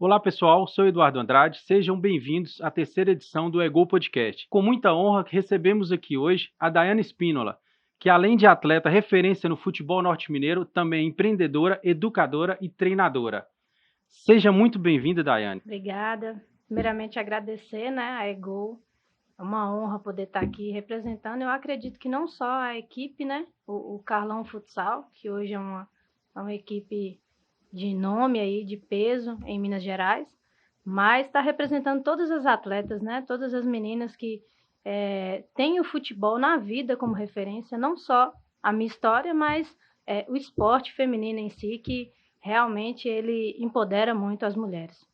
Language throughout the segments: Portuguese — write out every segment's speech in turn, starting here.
Olá pessoal, sou Eduardo Andrade, sejam bem-vindos à terceira edição do Ego Podcast. Com muita honra que recebemos aqui hoje a Daiane Spínola, que além de atleta referência no futebol norte-mineiro, também é empreendedora, educadora e treinadora. Seja muito bem-vinda, Daiane. Obrigada. Primeiramente agradecer, a Ego. É uma honra poder estar aqui representando. Eu acredito que não só a equipe, o Carlão Futsal, que hoje é uma equipe de nome aí, de peso em Minas Gerais, mas está representando todas as atletas, todas as meninas que têm o futebol na vida como referência, não só a minha história, mas o esporte feminino em si, que realmente ele empodera muito as mulheres.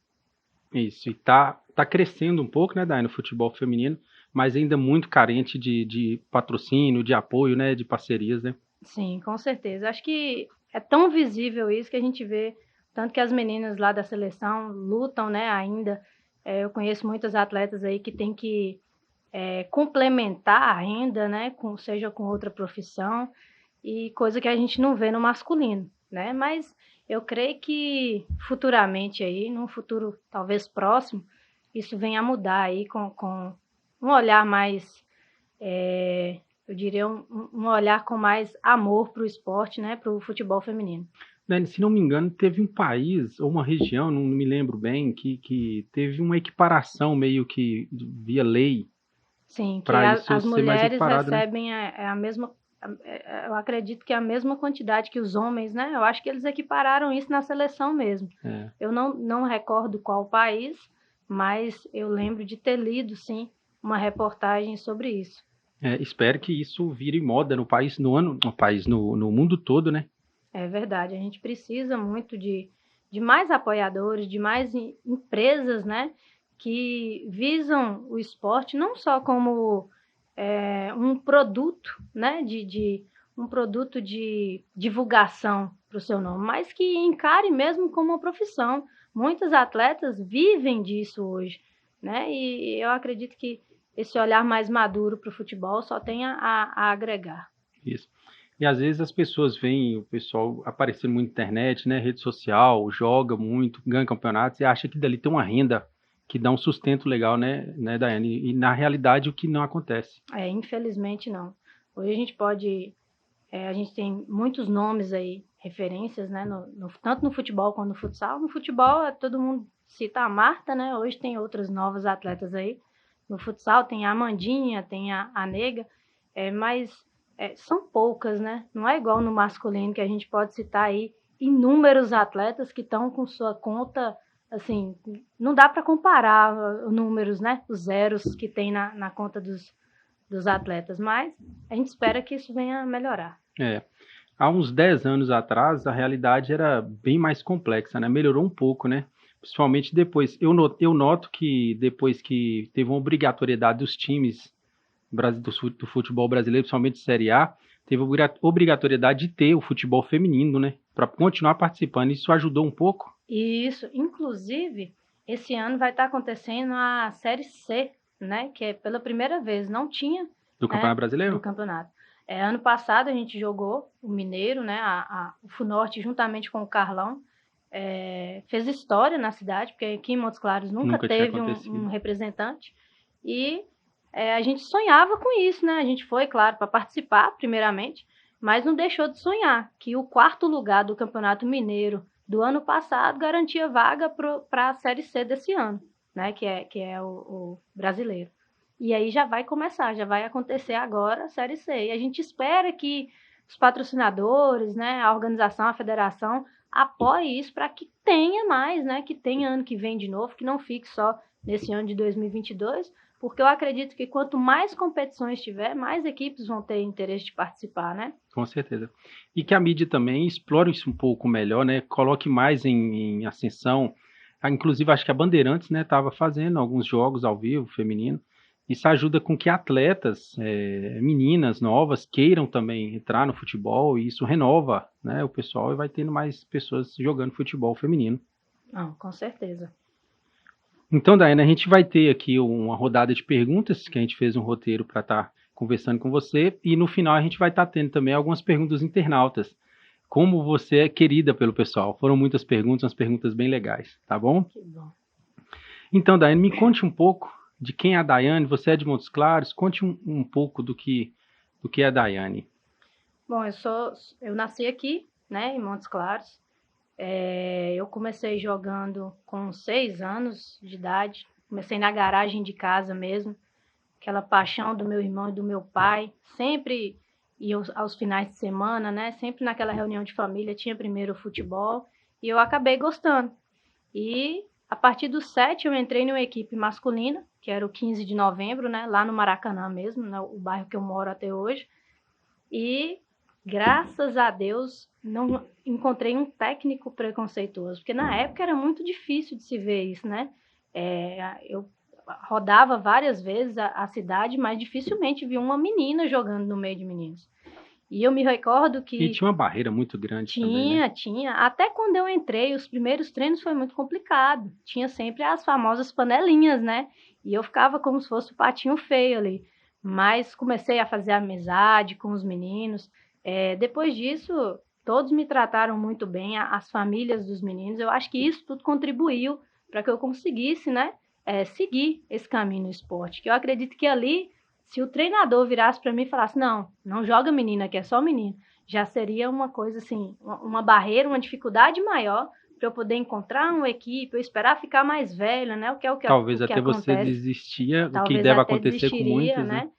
Isso, e tá crescendo um pouco, né, Daiane, no futebol feminino, mas ainda muito carente de patrocínio, de apoio, né, de parcerias, né? Sim, com certeza. Acho que é tão visível isso que a gente vê, tanto que as meninas lá da seleção lutam, ainda. Eu conheço muitas atletas aí que têm que complementar a renda, seja com outra profissão, e coisa que a gente não vê no masculino, Mas eu creio que futuramente aí, num futuro talvez próximo, isso venha a mudar aí com um olhar mais, eu diria, um olhar com mais amor para o esporte, para o futebol feminino. Dani, se não me engano, teve um país ou uma região, não me lembro bem, que teve uma equiparação meio que via lei. Sim, que Para isso as ser mais mulheres equiparado, né? recebem a mesma, eu acredito que é a mesma quantidade que os homens, Eu acho que eles equipararam isso na seleção mesmo. É. Eu não recordo qual país, mas eu lembro de ter lido, sim, uma reportagem sobre isso. Espero que isso vire moda no país, no mundo todo, né? É verdade, a gente precisa muito de mais apoiadores, de mais empresas, que visam o esporte não só como um produto, um produto de divulgação para o seu nome, mas que encare mesmo como uma profissão. Muitos atletas vivem disso hoje, E eu acredito que esse olhar mais maduro para o futebol só tem a agregar. Isso. E às vezes as pessoas veem o pessoal aparecendo muito na internet, né? Rede social, joga muito, ganha campeonatos e acha que dali tem uma renda que dá um sustento legal, né, Daiane? E na realidade o que não acontece. Infelizmente não. Hoje a gente tem muitos nomes aí, referências, tanto no futebol quanto no futsal. No futebol, todo mundo cita a Marta, Hoje tem outras novas atletas aí. No futsal tem a Amandinha, tem a Nega, mas são poucas, Não é igual no masculino, que a gente pode citar aí inúmeros atletas que estão com sua conta, assim, não dá para comparar os números, Os zeros que tem na conta dos atletas, mas a gente espera que isso venha a melhorar. Há uns 10 anos atrás, a realidade era bem mais complexa, né? Melhorou um pouco, né? Principalmente depois. Eu noto que depois que teve uma obrigatoriedade dos times do futebol brasileiro, principalmente Série A, teve obrigatoriedade de ter o futebol feminino, né? Para continuar participando. Isso ajudou um pouco? Isso. Inclusive, esse ano vai estar acontecendo a Série C, Que é pela primeira vez. Não tinha. Do Campeonato Brasileiro? Do campeonato. Ano passado a gente jogou o Mineiro, o FUNORTE, juntamente com o Carlão, fez história na cidade, porque aqui em Montes Claros nunca teve um representante. E a gente sonhava com isso, A gente foi, claro, para participar, primeiramente, mas não deixou de sonhar que o quarto lugar do Campeonato Mineiro do ano passado garantia vaga para a Série C desse ano, que é o brasileiro. E aí já vai começar, já vai acontecer agora a Série C. E a gente espera que os patrocinadores, a organização, a federação, apoie isso para que tenha mais, que tenha ano que vem de novo, que não fique só nesse ano de 2022, porque eu acredito que quanto mais competições tiver, mais equipes vão ter interesse de participar, Com certeza. E que a mídia também explore isso um pouco melhor, Coloque mais em ascensão. Inclusive, acho que a Bandeirantes, estava fazendo alguns jogos ao vivo, feminino. Isso ajuda com que atletas, meninas novas, queiram também entrar no futebol e isso renova, o pessoal e vai tendo mais pessoas jogando futebol feminino. Não, com certeza. Então, Daiane, a gente vai ter aqui uma rodada de perguntas, que a gente fez um roteiro para estar conversando com você, e no final a gente vai estar tendo também algumas perguntas internautas. como você é querida pelo pessoal. Foram muitas perguntas, umas perguntas bem legais, tá bom? Que bom. Então, Daiane, me conte um pouco de quem é a Daiane. Você é de Montes Claros, conte um pouco do que é a Daiane. Bom, eu nasci aqui, né, em Montes Claros. Eu comecei jogando com 6 anos de idade. Comecei na garagem de casa mesmo. Aquela paixão do meu irmão e do meu pai. Sempre ia aos finais de semana, né? Sempre naquela reunião de família tinha primeiro o futebol. E eu acabei gostando. E a partir dos 7 eu entrei numa equipe masculina, que era o 15 de novembro, né? Lá no Maracanã mesmo, né, o bairro que eu moro até hoje. E graças a Deus não encontrei um técnico preconceituoso, porque na época era muito difícil de se ver isso, né? Eu rodava várias vezes a cidade, mas dificilmente vi uma menina jogando no meio de meninos. E eu me recordo que... E tinha uma barreira muito grande também, né? Tinha. Até quando eu entrei, os primeiros treinos foi muito complicado. Tinha sempre as famosas panelinhas, né? E eu ficava como se fosse o patinho feio ali. Mas comecei a fazer amizade com os meninos. Depois disso, todos me trataram muito bem, as famílias dos meninos. Eu acho que isso tudo contribuiu para que eu conseguisse, né, seguir esse caminho no esporte. Que eu acredito que ali, se o treinador virasse para mim e falasse, não joga menina, que é só menino, já seria uma coisa assim, uma barreira, uma dificuldade maior para eu poder encontrar uma equipe, eu esperar ficar mais velha, né? Talvez o que até você acontece. desistia, o que Talvez deve até acontecer com muitos, desistiria, né?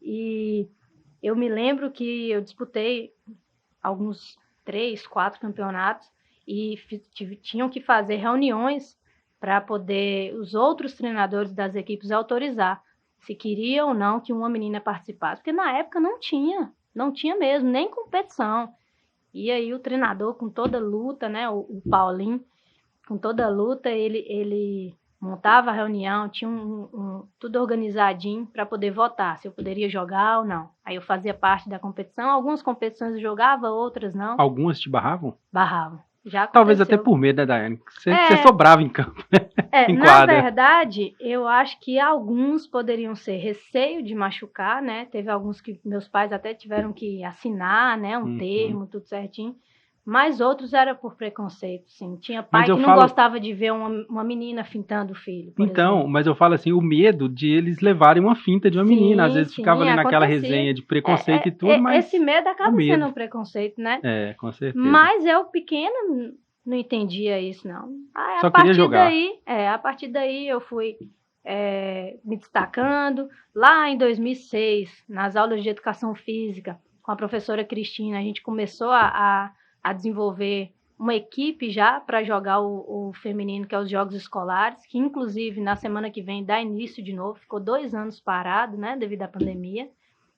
E eu me lembro que eu disputei alguns 3, 4 campeonatos e tinham que fazer reuniões para poder os outros treinadores das equipes autorizar se queria ou não que uma menina participasse, porque na época não tinha mesmo, nem competição. E aí o treinador, com toda luta, né, o Paulinho, com toda luta, ele montava a reunião, tinha tudo organizadinho para poder votar, se eu poderia jogar ou não. Aí eu fazia parte da competição, algumas competições eu jogava, outras não. Algumas te barravam? Barravam. Já aconteceu. Talvez até por medo, né, Daiane? Você sobrava em campo, em na quadra. verdade, eu acho que alguns poderiam ser receio de machucar, né? Teve alguns que meus pais até tiveram que assinar, né? Um termo, tudo certinho. Mas outros era por preconceito, sim. Tinha pai que não gostava de ver uma menina fintando o filho, por exemplo. Mas eu falo assim, o medo de eles levarem uma finta de uma menina. Às vezes ficava ali naquela resenha de preconceito e tudo, mas... Esse medo acaba sendo um preconceito, né? Com certeza. Mas eu, pequena, não entendia isso, não. Só queria jogar. A partir daí eu fui me destacando. Lá em 2006, nas aulas de educação física, com a professora Cristina, a gente começou a desenvolver uma equipe já para jogar o feminino, que é os Jogos Escolares, que inclusive na semana que vem dá início de novo. Ficou 2 anos parado, né, devido à pandemia.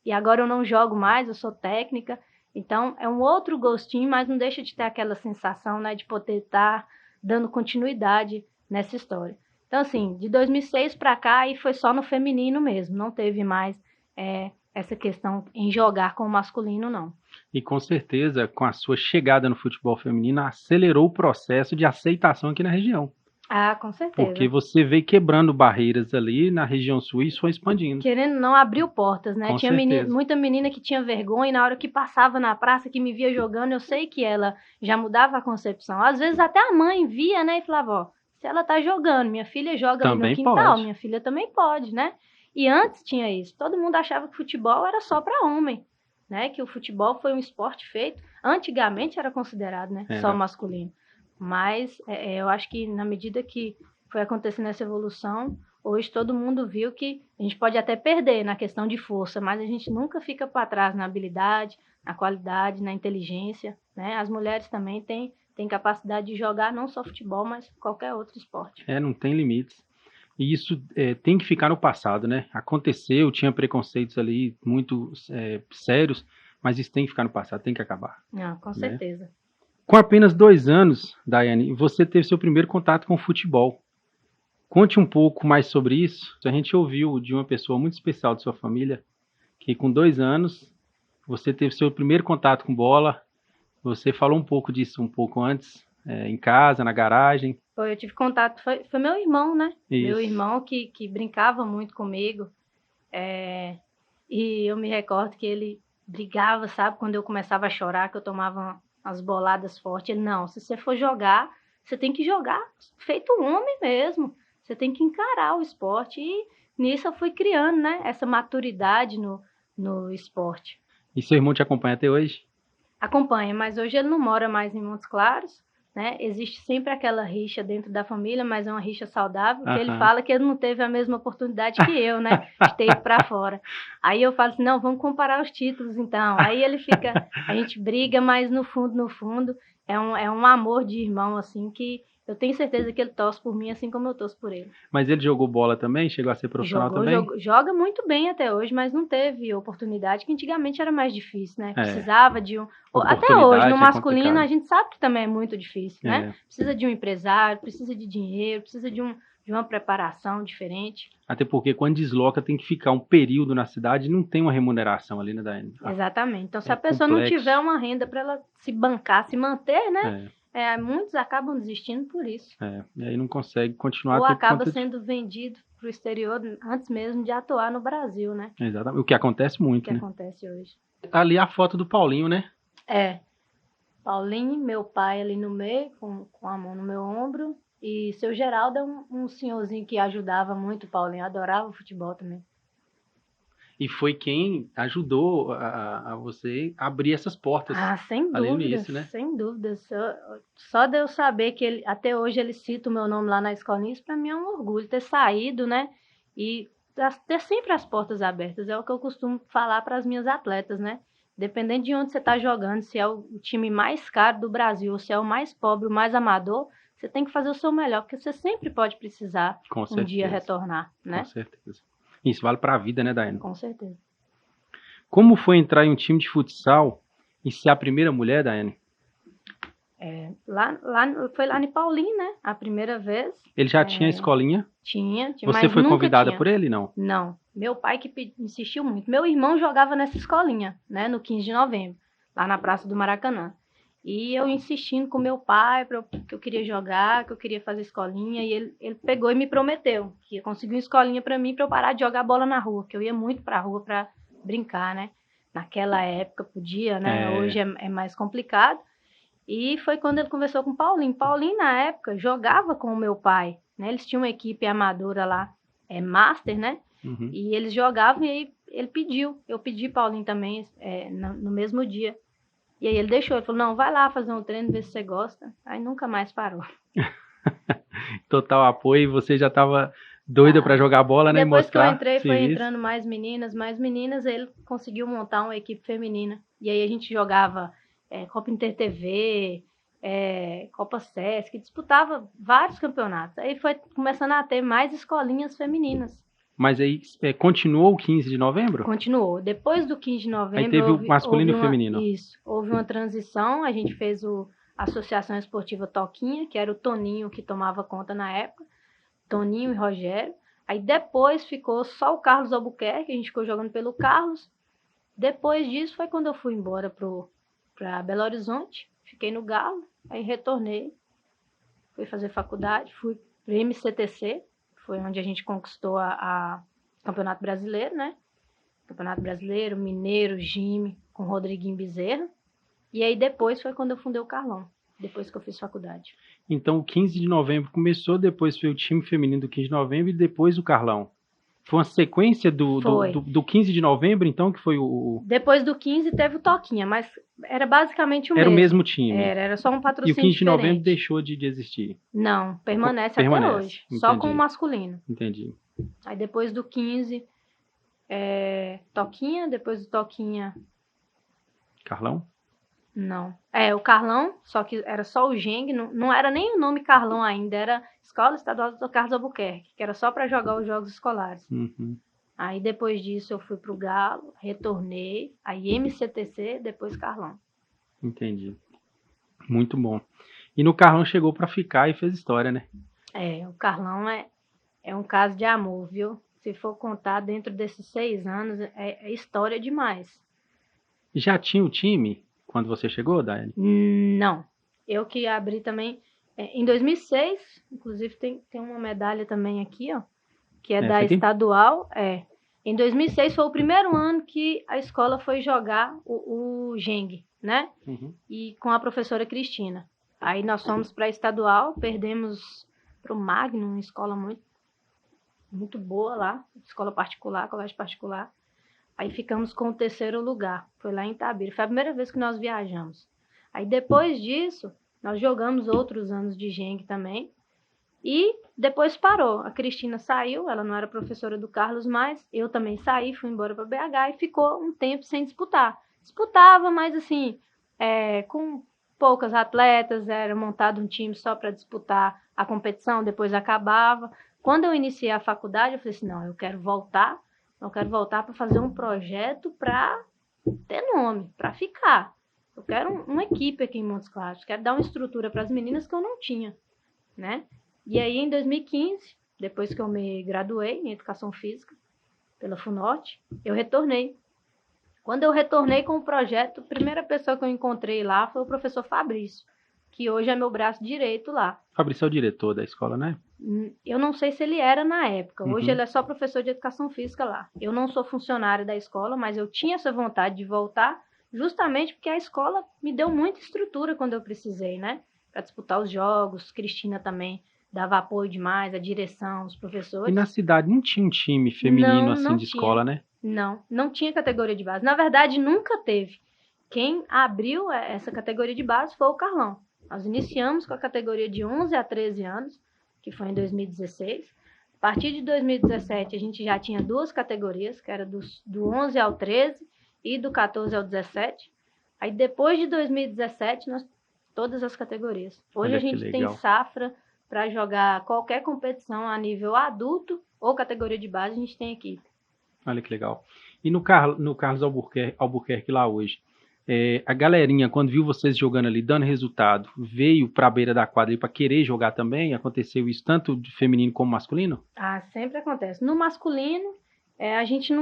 E agora eu não jogo mais, eu sou técnica. Então, é um outro gostinho, mas não deixa de ter aquela sensação, né, de poder estar dando continuidade nessa história. Então, assim, de 2006 para cá, aí foi só no feminino mesmo, não teve mais essa questão em jogar com o masculino, não. E com certeza, com a sua chegada no futebol feminino, acelerou o processo de aceitação aqui na região. Ah, com certeza. Porque você veio quebrando barreiras ali na região sul e foi expandindo. Querendo não, abriu portas, né? Tinha muita menina que tinha vergonha e na hora que passava na praça, que me via jogando, eu sei que ela já mudava a concepção. Às vezes até a mãe via, né? E falava, ó, se ela tá jogando, minha filha joga também ali no quintal, minha filha também pode, né? E antes tinha isso. Todo mundo achava que futebol era só para homem, né? Que o futebol foi um esporte feito. Antigamente era considerado, né? Só masculino. Mas eu acho que na medida que foi acontecendo essa evolução, hoje todo mundo viu que a gente pode até perder na questão de força, mas a gente nunca fica para trás na habilidade, na qualidade, na inteligência, né? As mulheres também têm capacidade de jogar não só futebol, mas qualquer outro esporte. Não tem limites. E isso tem que ficar no passado, né? Aconteceu, tinha preconceitos ali muito sérios, mas isso tem que ficar no passado, tem que acabar. Com certeza. Com apenas 2 anos, Daiane, você teve seu primeiro contato com o futebol. Conte um pouco mais sobre isso. A gente ouviu de uma pessoa muito especial de sua família, que com 2 anos, você teve seu primeiro contato com bola. Você falou um pouco disso um pouco antes, em casa, na garagem. Eu tive contato, foi meu irmão, né? Isso. Meu irmão que brincava muito comigo. E eu me recordo que ele brigava, sabe? Quando eu começava a chorar, que eu tomava as boladas fortes. Ele, não, se você for jogar, você tem que jogar feito um homem mesmo. Você tem que encarar o esporte. E nisso eu fui criando, né, essa maturidade no esporte. E seu irmão te acompanha até hoje? Acompanha, mas hoje ele não mora mais em Montes Claros, né? Existe sempre aquela rixa dentro da família, mas é uma rixa saudável, que ele fala que ele não teve a mesma oportunidade que eu, né? De ter ido para fora. Aí eu falo assim, não, vamos comparar os títulos então. Aí ele fica, a gente briga, mas no fundo, é um amor de irmão, assim, que eu tenho certeza que ele torce por mim, assim como eu torço por ele. Mas ele jogou bola também? Chegou a ser profissional também? Joga muito bem até hoje, mas não teve oportunidade, que antigamente era mais difícil, né? Precisava de um... Até hoje, no masculino, a gente sabe que também é muito difícil, né? Precisa de um empresário, precisa de dinheiro, precisa de uma preparação diferente. Até porque quando desloca tem que ficar um período na cidade e não tem uma remuneração ali, né, Daiane? Exatamente. Então, se a pessoa não tiver uma renda para ela se bancar, se manter, né? Muitos acabam desistindo por isso. E aí não consegue continuar. Ou acaba sendo vendido para o exterior antes mesmo de atuar no Brasil, né? Exatamente. O que acontece muito, né? O que acontece hoje. Ali a foto do Paulinho, né? Paulinho, meu pai ali no meio, com a mão no meu ombro. E seu Geraldo é um senhorzinho que ajudava muito o Paulinho. Adorava o futebol também. E foi quem ajudou a você abrir essas portas. Sem dúvida, ali no início, né? Sem dúvida. Só de eu saber que ele, até hoje ele cita o meu nome lá na escolinha, isso para mim é um orgulho. Ter saído, né? E ter sempre as portas abertas. É o que eu costumo falar para as minhas atletas, né? Dependendo de onde você está jogando, se é o time mais caro do Brasil, ou se é o mais pobre, o mais amador, você tem que fazer o seu melhor, porque você sempre pode precisar um dia retornar, né? Com certeza. Isso vale para a vida, né, Daiane? Com certeza. Como foi entrar em um time de futsal e ser a primeira mulher, Daiane? Foi lá em Paulinho, né? A primeira vez. Ele já tinha escolinha? Tinha, Você foi convidada por ele, não? Não. Meu pai que insistiu muito. Meu irmão jogava nessa escolinha, né? No 15 de novembro, lá na Praça do Maracanã. E eu insistindo com meu pai que eu queria jogar, que eu queria fazer escolinha. E ele pegou e me prometeu que ia conseguir uma escolinha para mim, para eu parar de jogar bola na rua. Que eu ia muito pra rua para brincar, né? Naquela época podia, né? Hoje é mais complicado. E foi quando ele conversou com o Paulinho. Paulinho, na época, jogava com o meu pai, né? Eles tinham uma equipe amadora lá, Master, né? Uhum. E eles jogavam e aí ele pediu. Eu pedi Paulinho também no mesmo dia. E aí ele deixou. Ele falou, não, vai lá fazer um treino, ver se você gosta. Aí nunca mais parou. Total apoio. E você já estava doida para jogar bola, né? Depois que eu entrei, foi entrando mais meninas. Aí ele conseguiu montar uma equipe feminina. E aí a gente jogava Copa Inter TV, Copa Sesc, disputava vários campeonatos. Aí foi começando a ter mais escolinhas femininas. Mas aí continuou o 15 de novembro? Continuou. Depois do 15 de novembro... Aí teve o masculino e o feminino. Isso. Houve uma transição. A gente fez a Associação Esportiva Toquinha, que era o Toninho que tomava conta na época. Toninho e Rogério. Aí depois ficou só o Carlos Albuquerque. A gente ficou jogando pelo Carlos. Depois disso foi quando eu fui embora para Belo Horizonte. Fiquei no Galo. Aí retornei. Fui fazer faculdade. Fui para o MCTC. Foi onde a gente conquistou a Campeonato Brasileiro, né? Campeonato Brasileiro, Mineiro, Gime, com Rodriguinho Bezerra. E aí depois foi quando eu fundei o Carlão, depois que eu fiz faculdade. Então o 15 de novembro começou, depois foi o time feminino do 15 de novembro e depois o Carlão. Foi uma sequência do 15 de novembro, então, que foi o... Depois do 15 teve o Toquinha, mas era basicamente o mesmo. Era o mesmo time. Era só um patrocínio diferente. E o 15 de novembro diferente. deixou de existir. Não, permanece até hoje. Entendi. Só com o masculino. Entendi. Aí depois do 15, Toquinha, depois do Toquinha... Carlão? Não. O Carlão, só que era só o Geng, não era nem o nome Carlão ainda, era Escola Estadual do Carlos Albuquerque, que era só para jogar os jogos escolares. Uhum. Aí depois disso eu fui pro Galo, retornei, aí MCTC, depois Carlão. Entendi. Muito bom. E no Carlão chegou para ficar e fez história, né? O Carlão é um caso de amor, viu? Se for contar dentro desses 6 anos, é história demais. Já tinha o time quando você chegou, Daiane? Não. Eu que abri também... em 2006, inclusive tem uma medalha também aqui, ó, que é da estadual. Em 2006 foi o primeiro ano que a escola foi jogar o Geng, né? E com a professora Cristina. Aí nós fomos para a estadual, perdemos para o Magno, uma escola muito boa lá, escola particular, colégio particular. Aí ficamos com o 3º lugar, foi lá em Itabira. Foi a primeira vez que nós viajamos. Aí depois disso, nós jogamos outros anos de Geng também. E depois parou. A Cristina saiu, ela não era professora do Carlos mais. Eu também saí, fui embora para BH e ficou um tempo sem disputar. Disputava, mas assim, com poucas atletas, era montado um time só para disputar a competição, depois acabava. Quando eu iniciei a faculdade, eu falei assim, não, eu quero voltar para fazer um projeto para ter nome, para ficar. Eu quero uma equipe aqui em Montes Claros, quero dar uma estrutura para as meninas que eu não tinha, né? E aí, em 2015, depois que eu me graduei em Educação Física pela FUNORTE, eu retornei. Quando eu retornei com o projeto, a primeira pessoa que eu encontrei lá foi o professor Fabrício, que hoje é meu braço direito lá. Fabrício é o diretor da escola, né? Eu não sei se ele era na época. Hoje ele é só professor de Educação Física lá. Eu não sou funcionária da escola, mas eu tinha essa vontade de voltar justamente porque a escola me deu muita estrutura quando eu precisei, né? Para disputar os jogos. Cristina também dava apoio demais, a direção, os professores. E na cidade não tinha um time feminino assim de escola, né? Não tinha categoria de base. Na verdade, nunca teve. Quem abriu essa categoria de base foi o Carlão. Nós iniciamos com a categoria de 11 a 13 anos, que foi em 2016. A partir de 2017, a gente já tinha 2 categorias, que era do 11 ao 13 e do 14 ao 17. Aí, depois de 2017, todas as categorias. Hoje a gente tem safra para jogar qualquer competição a nível adulto ou categoria de base, a gente tem equipe. Olha que legal. E no Carlos Albuquerque lá hoje, a galerinha, quando viu vocês jogando ali, dando resultado, veio para a beira da quadra para querer jogar também? Aconteceu isso tanto de feminino como masculino? Sempre acontece. No masculino, a gente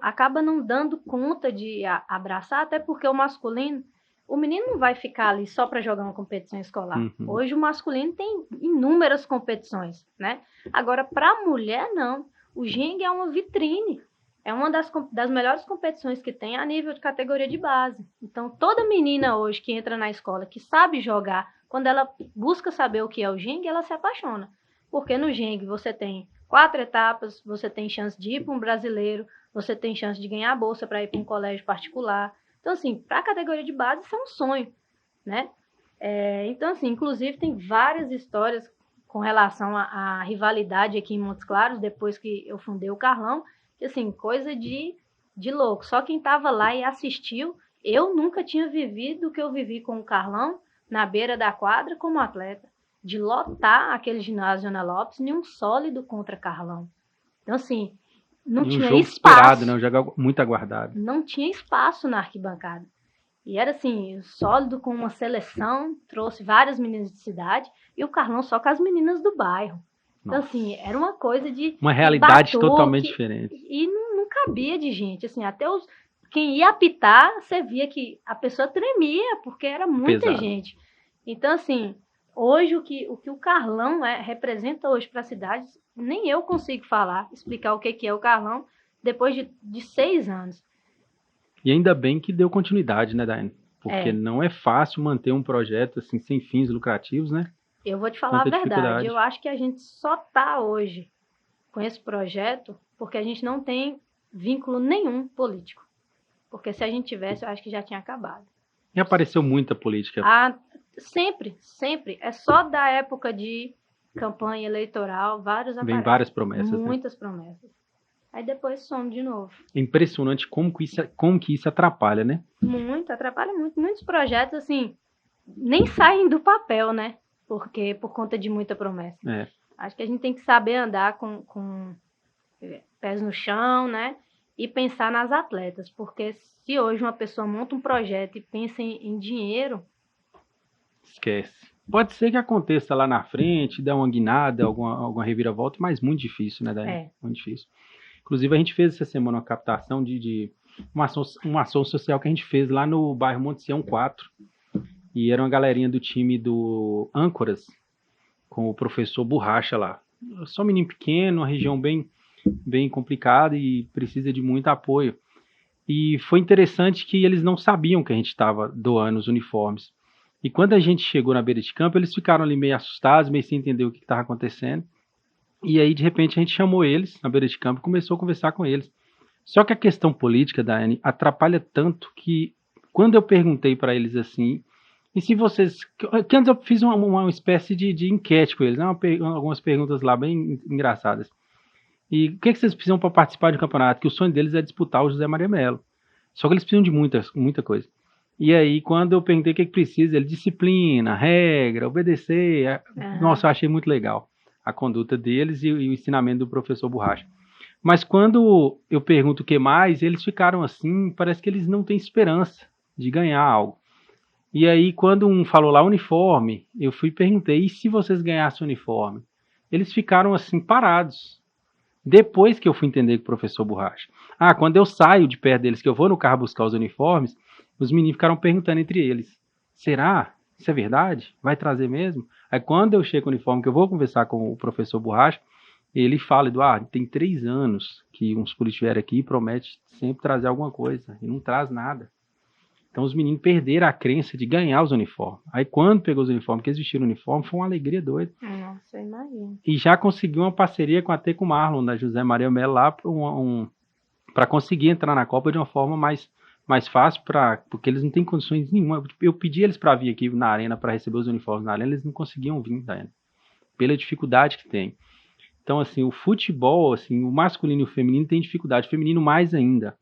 acaba não dando conta de abraçar, até porque o masculino, o menino não vai ficar ali só para jogar uma competição escolar. Hoje o masculino tem inúmeras competições, né? Agora, para a mulher, não. O Geng é uma vitrine. É uma das melhores competições que tem a nível de categoria de base. Então, toda menina hoje que entra na escola, que sabe jogar, quando ela busca saber o que é o Geng, ela se apaixona. Porque no Geng você tem 4 etapas, você tem chance de ir para um brasileiro, você tem chance de ganhar a bolsa para ir para um colégio particular. Então, assim, para a categoria de base, isso é um sonho, né? Então, assim, inclusive tem várias histórias com relação à rivalidade aqui em Montes Claros, depois que eu fundei o Carlão, que, assim, coisa de louco. Só quem estava lá e assistiu, eu nunca tinha vivido o que eu vivi com o Carlão na beira da quadra como atleta, de lotar aquele ginásio Ana Lopes em um sólido contra Carlão. Então, assim, não tinha jogo espaço. Esperado, né? Um jogo muito aguardado. Não tinha espaço na arquibancada. E era assim, sólido com uma seleção, trouxe várias meninas de cidade, e o Carlão só com as meninas do bairro. Então, assim, era uma coisa de... Uma realidade totalmente diferente. E não cabia de gente, assim, até quem ia apitar, você via que a pessoa tremia, porque era muita gente. Então, assim, hoje o que o Carlão representa hoje para a cidade, nem eu consigo explicar o que é o Carlão, depois de 6 anos. E ainda bem que deu continuidade, né, Daiane? Porque não é fácil manter um projeto assim, sem fins lucrativos, né? Eu vou te falar a verdade, eu acho que a gente só está hoje com esse projeto porque a gente não tem vínculo nenhum político. Porque se a gente tivesse, eu acho que já tinha acabado. E apareceu muita política. Sempre. É só da época de campanha eleitoral, Vem várias promessas. Muitas promessas. Aí depois some de novo. É impressionante como que isso atrapalha, né? Atrapalha muito. Muitos projetos, assim, nem saem do papel, né? Porque por conta de muita promessa. Acho que a gente tem que saber andar com pés no chão, né? E pensar nas atletas. Porque se hoje uma pessoa monta um projeto e pensa em dinheiro... Esquece. Pode ser que aconteça lá na frente, dê uma guinada, alguma reviravolta, mas muito difícil, né, Daiane? Muito difícil. Inclusive, a gente fez essa semana uma captação de uma ação social que a gente fez lá no bairro Monte Sião 4. E era uma galerinha do time do Âncoras, com o professor Borracha lá. Só um menino pequeno, uma região bem complicada e precisa de muito apoio. E foi interessante que eles não sabiam que a gente estava doando os uniformes. E quando a gente chegou na beira de campo, eles ficaram ali meio assustados, meio sem entender o que estava acontecendo. E aí, de repente, a gente chamou eles na beira de campo e começou a conversar com eles. Só que a questão política, Daiane, atrapalha tanto que quando eu perguntei para eles assim, e se vocês... Que antes eu fiz uma espécie de enquete com eles, né? Algumas perguntas lá bem engraçadas. E o que vocês precisam para participar de um campeonato? Que o sonho deles é disputar o José Maria Melo. Só que eles precisam de muita coisa. E aí, quando eu perguntei o que precisa, ele disciplina, regra, obedecer. Nossa, eu achei muito legal a conduta deles e o ensinamento do professor Borracha. Mas quando eu pergunto o que mais, eles ficaram assim, parece que eles não têm esperança de ganhar algo. E aí, quando um falou lá uniforme, eu fui e perguntei, e se vocês ganhassem o uniforme? Eles ficaram assim, parados. Depois que eu fui entender com o professor Borracha. Quando eu saio de perto deles, que eu vou no carro buscar os uniformes, os meninos ficaram perguntando entre eles, será? Isso é verdade? Vai trazer mesmo? Aí quando eu chego com o uniforme, que eu vou conversar com o professor Borracha, ele fala, Eduardo, tem 3 anos que uns políticos vieram aqui e promete sempre trazer alguma coisa, e não traz nada. Então os meninos perderam a crença de ganhar os uniformes. Aí quando pegou os uniformes, que eles vestiram o uniforme, foi uma alegria doida. Nossa, eu imagino. E já conseguiu uma parceria com a T com o Marlon, da José Maria Melo, lá para conseguir entrar na Copa de uma forma mais fácil, porque eles não têm condições nenhuma. Eu pedi eles para vir aqui na arena para receber os uniformes na arena, eles não conseguiam vir, Daiane, pela dificuldade que tem. Então, assim, o futebol, assim, o masculino e o feminino tem dificuldade, o feminino mais ainda.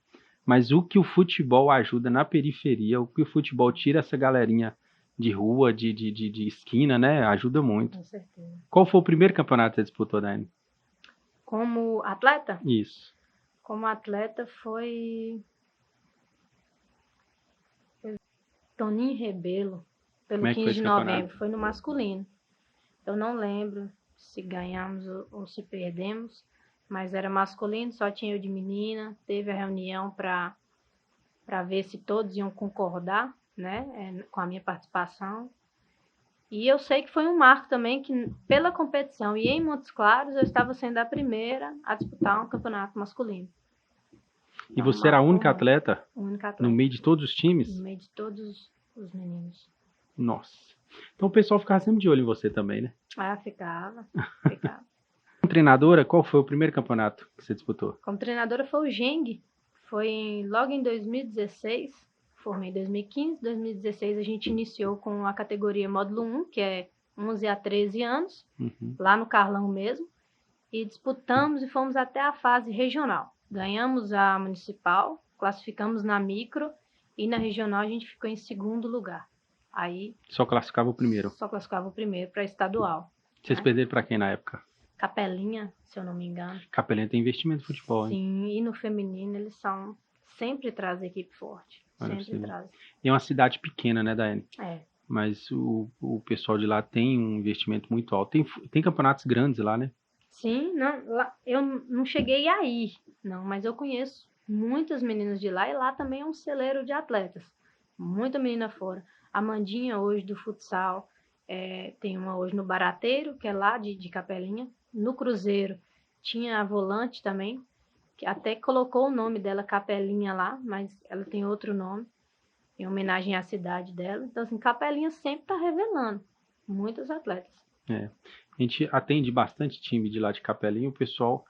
Mas o que o futebol ajuda na periferia, o que o futebol tira essa galerinha de rua, de esquina, né? Ajuda muito. Com certeza. Qual foi o primeiro campeonato que você disputou, Daiane? Como atleta? Isso. Como atleta foi Toninho Rebelo, pelo 15 de novembro. Foi no masculino. Eu não lembro se ganhamos ou se perdemos, mas era masculino, só tinha eu de menina. Teve a reunião para ver se todos iam concordar, né, com a minha participação. E eu sei que foi um marco também, que pela competição e em Montes Claros, eu estava sendo a primeira a disputar um campeonato masculino. E então, você era a única atleta? Única atleta. No meio de todos os times? No meio de todos os meninos. Nossa. Então o pessoal ficava sempre de olho em você também, né? Ficava. Como treinadora, qual foi o primeiro campeonato que você disputou? Como treinadora foi o Geng. Foi logo em 2016. Formei em 2015, 2016 a gente iniciou com a categoria módulo 1, que é 11 a 13 anos, lá no Carlão mesmo, e disputamos e fomos até a fase regional. Ganhamos a municipal, classificamos na micro, e na regional a gente ficou em segundo lugar. Aí só classificava o primeiro? Só classificava o primeiro para estadual. Vocês perderam para quem na época? Capelinha, se eu não me engano. Capelinha tem investimento em futebol, hein? Sim, e no feminino eles sempre trazem equipe forte. Sempre trazem. E é uma cidade pequena, né, Daiane? É. Mas o pessoal de lá tem um investimento muito alto. Tem campeonatos grandes lá, né? Sim, eu não cheguei aí, não, mas eu conheço muitas meninas de lá, e lá também é um celeiro de atletas. Muita menina fora. A Mandinha hoje do futsal, tem uma hoje no Barateiro, que é lá de Capelinha. No Cruzeiro tinha a volante também, que até colocou o nome dela Capelinha lá, mas ela tem outro nome, em homenagem à cidade dela. Então, assim, Capelinha sempre está revelando muitos atletas. A gente atende bastante time de lá de Capelinha, o pessoal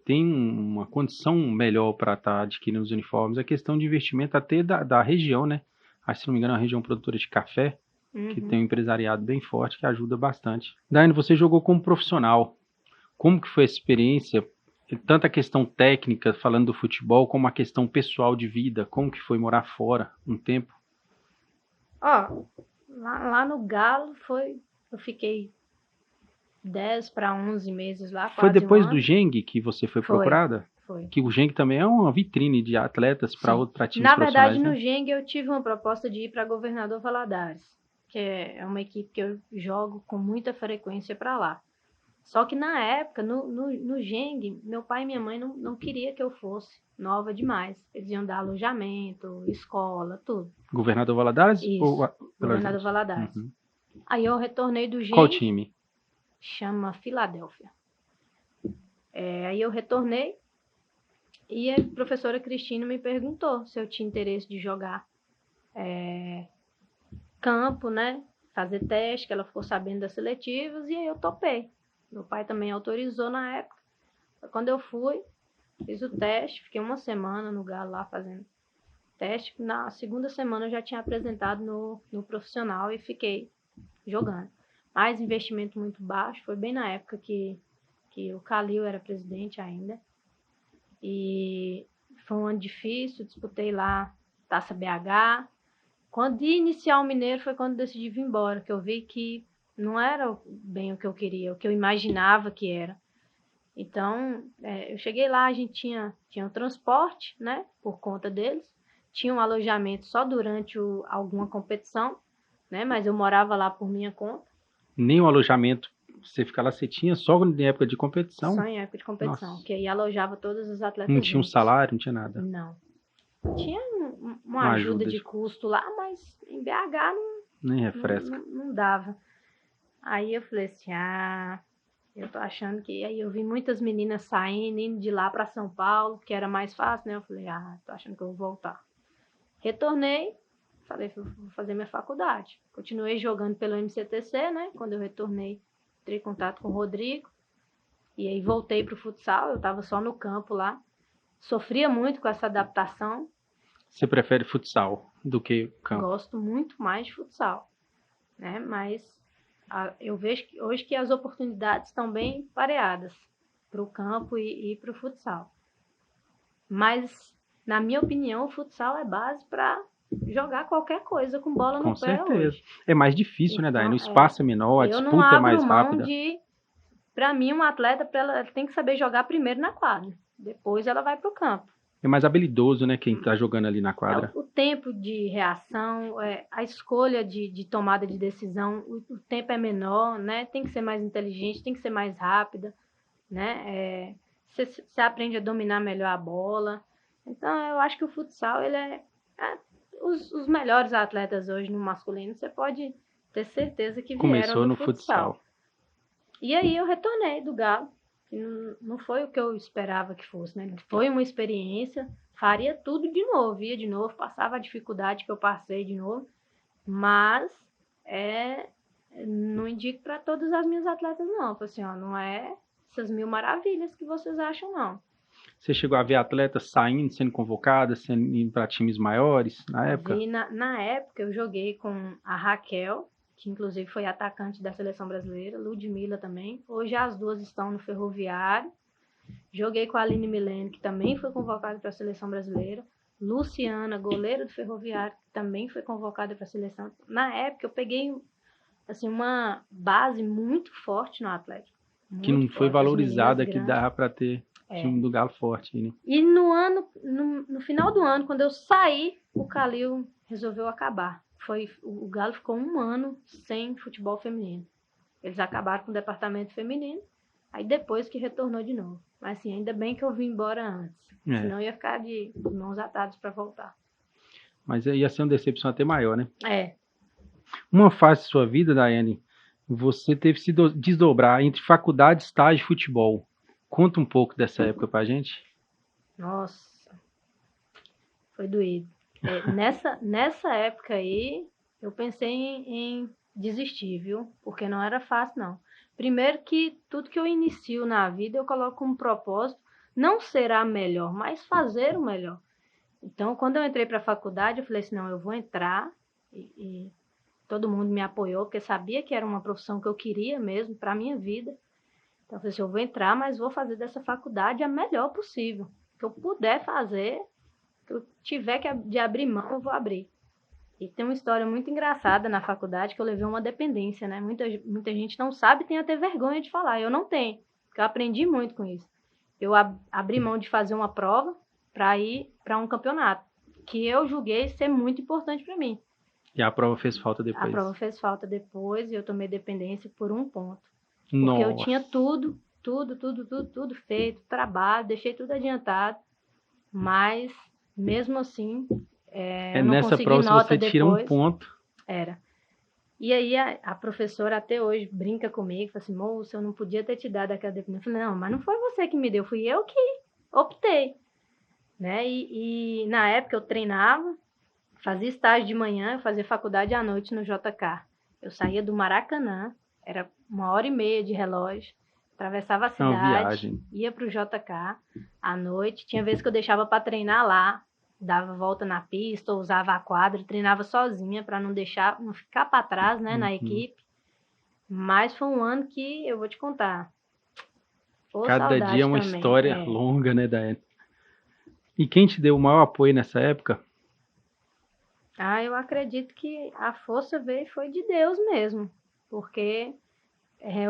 tem uma condição melhor para estar adquirindo os uniformes. A questão de investimento até da região, né? Acho que, se não me engano, é uma região produtora de café, que tem um empresariado bem forte, que ajuda bastante. Daiane, você jogou como profissional. Como que foi essa experiência? Tanto a questão técnica, falando do futebol, como a questão pessoal de vida. Como que foi morar fora um tempo? Lá no Galo eu fiquei 10 para 11 meses lá. Foi depois do Geng que você foi procurada? Foi. Que o Geng também é uma vitrine de atletas para times profissionais. Na verdade, no Geng eu tive uma proposta de ir para Governador Valadares, que é uma equipe que eu jogo com muita frequência para lá. Só que na época, no Geng, meu pai e minha mãe não queriam que eu fosse nova demais. Eles iam dar alojamento, escola, tudo. Governador Valadares? Isso, Governador Valadares. Aí eu retornei do Geng. Qual time? Chama Filadélfia. Aí eu retornei E a professora Cristina me perguntou se eu tinha interesse de jogar campo, né? Fazer teste, que ela ficou sabendo das seletivas, e aí eu topei. Meu pai também autorizou na época. Quando eu fui, fiz o teste, fiquei uma semana no Galo lá fazendo teste. Na segunda semana eu já tinha apresentado no profissional e fiquei jogando. Mas investimento muito baixo, foi bem na época que o Calil era presidente ainda. E foi um ano difícil, disputei lá Taça BH. Quando ia iniciar o Mineiro foi quando decidi vir embora, que eu vi que não era bem o que eu queria, o que eu imaginava que era. Então, eu cheguei lá, a gente tinha o transporte, né, por conta deles, tinha um alojamento só durante alguma competição, né, mas eu morava lá por minha conta. Nem o alojamento, você fica lá, você tinha só em época de competição? Só em época de competição, Nossa. Que aí alojava todos os atletas. Não tinha um salário, não tinha nada? Não. Tinha uma ajuda de custo lá, mas em BH nem refresca. Não dava. Aí eu falei assim, eu tô achando que... Aí eu vi muitas meninas saindo, indo de lá para São Paulo, que era mais fácil, né? Eu falei, tô achando que eu vou voltar. Retornei, falei, vou fazer minha faculdade. Continuei jogando pelo MCTC, né? Quando eu retornei, entrei em contato com o Rodrigo. E aí voltei pro futsal, eu tava só no campo lá. Sofria muito com essa adaptação. Você prefere futsal do que campo? Gosto muito mais de futsal, né? Mas eu vejo que hoje que as oportunidades estão bem pareadas para o campo e para o futsal. Mas, na minha opinião, o futsal é base para jogar qualquer coisa com bola no pé. Com certeza. Hoje. É mais difícil, então, né, Dai? O espaço é menor, a disputa é mais rápida. Para mim, uma atleta ela tem que saber jogar primeiro na quadra. Depois ela vai para o campo. É mais habilidoso, né, quem tá jogando ali na quadra. O tempo de reação, a escolha de tomada de decisão, o tempo é menor, né? Tem que ser mais inteligente, tem que ser mais rápida, né? Você aprende a dominar melhor a bola. Então, eu acho que o futsal, ele os melhores atletas hoje no masculino, você pode ter certeza que vieram Começou no futsal. E aí eu retornei do Galo. Não foi o que eu esperava que fosse, né? Foi uma experiência, faria tudo de novo, ia de novo, passava a dificuldade que eu passei de novo, mas não indico para todas as minhas atletas não, assim, não é essas mil maravilhas que vocês acham não. Você chegou a ver atletas saindo, sendo convocadas, indo para times maiores na época? Na época eu joguei com a Raquel, que inclusive foi atacante da seleção brasileira, Ludmilla também. Hoje as duas estão no Ferroviário. Joguei com a Aline Milene, que também foi convocada para a seleção brasileira. Luciana, goleira do Ferroviário, que também foi convocada para a seleção. Na época eu peguei assim, uma base muito forte no Atlético. Que não foi valorizada, que dava para ter time do Galo forte. Né? E no final do ano, quando eu saí, o Calil resolveu acabar. O Galo ficou 1 ano sem futebol feminino. Eles acabaram com o departamento feminino, aí depois que retornou de novo. Mas assim, ainda bem que eu vim embora antes. Senão ia ficar de mãos atadas para voltar. Mas ia ser uma decepção até maior, né? Uma fase da sua vida, Daiane, você teve que se desdobrar entre faculdade, estágio e futebol. Conta um pouco dessa época pra gente. Nossa, foi doído. Nessa época aí, eu pensei em desistir, viu? Porque não era fácil, não. Primeiro que tudo que eu inicio na vida, eu coloco como propósito não será melhor, mas fazer o melhor. Então, quando eu entrei para a faculdade, eu falei assim, não, eu vou entrar e todo mundo me apoiou, porque sabia que era uma profissão que eu queria mesmo para a minha vida. Então, eu falei assim, eu vou entrar, mas vou fazer dessa faculdade a melhor possível. O que eu puder fazer, que eu tiver de abrir mão, eu vou abrir. E tem uma história muito engraçada na faculdade, que eu levei uma dependência, né? Muita gente não sabe e tem até vergonha de falar. Eu não tenho, porque eu aprendi muito com isso. Eu abri mão de fazer uma prova para ir para um campeonato, que eu julguei ser muito importante para mim. E a prova fez falta depois? A prova fez falta depois e eu tomei dependência por 1 ponto. Porque Nossa. eu tinha tudo feito, trabalho, deixei tudo adiantado, mas mesmo assim, eu não nessa consegui prova, nota se você depois. tira 1 ponto. E aí a professora até hoje brinca comigo, fala assim, moça, eu não podia ter te dado aquela dependência. Eu falei, não, mas não foi você que me deu, fui eu que optei. né? E na época eu treinava, fazia estágio de manhã, eu fazia faculdade à noite no JK. Eu saía do Maracanã, era 1h30 de relógio, atravessava a cidade, ia para o JK à noite. Tinha vezes que eu deixava para treinar lá, dava volta na pista, ou usava a quadra, treinava sozinha para não ficar para trás, né, na equipe. Mas foi um ano que eu vou te contar. Cada dia é uma também. História longa, né, Daiane? E quem te deu o maior apoio nessa época? Eu acredito que a força foi de Deus mesmo, porque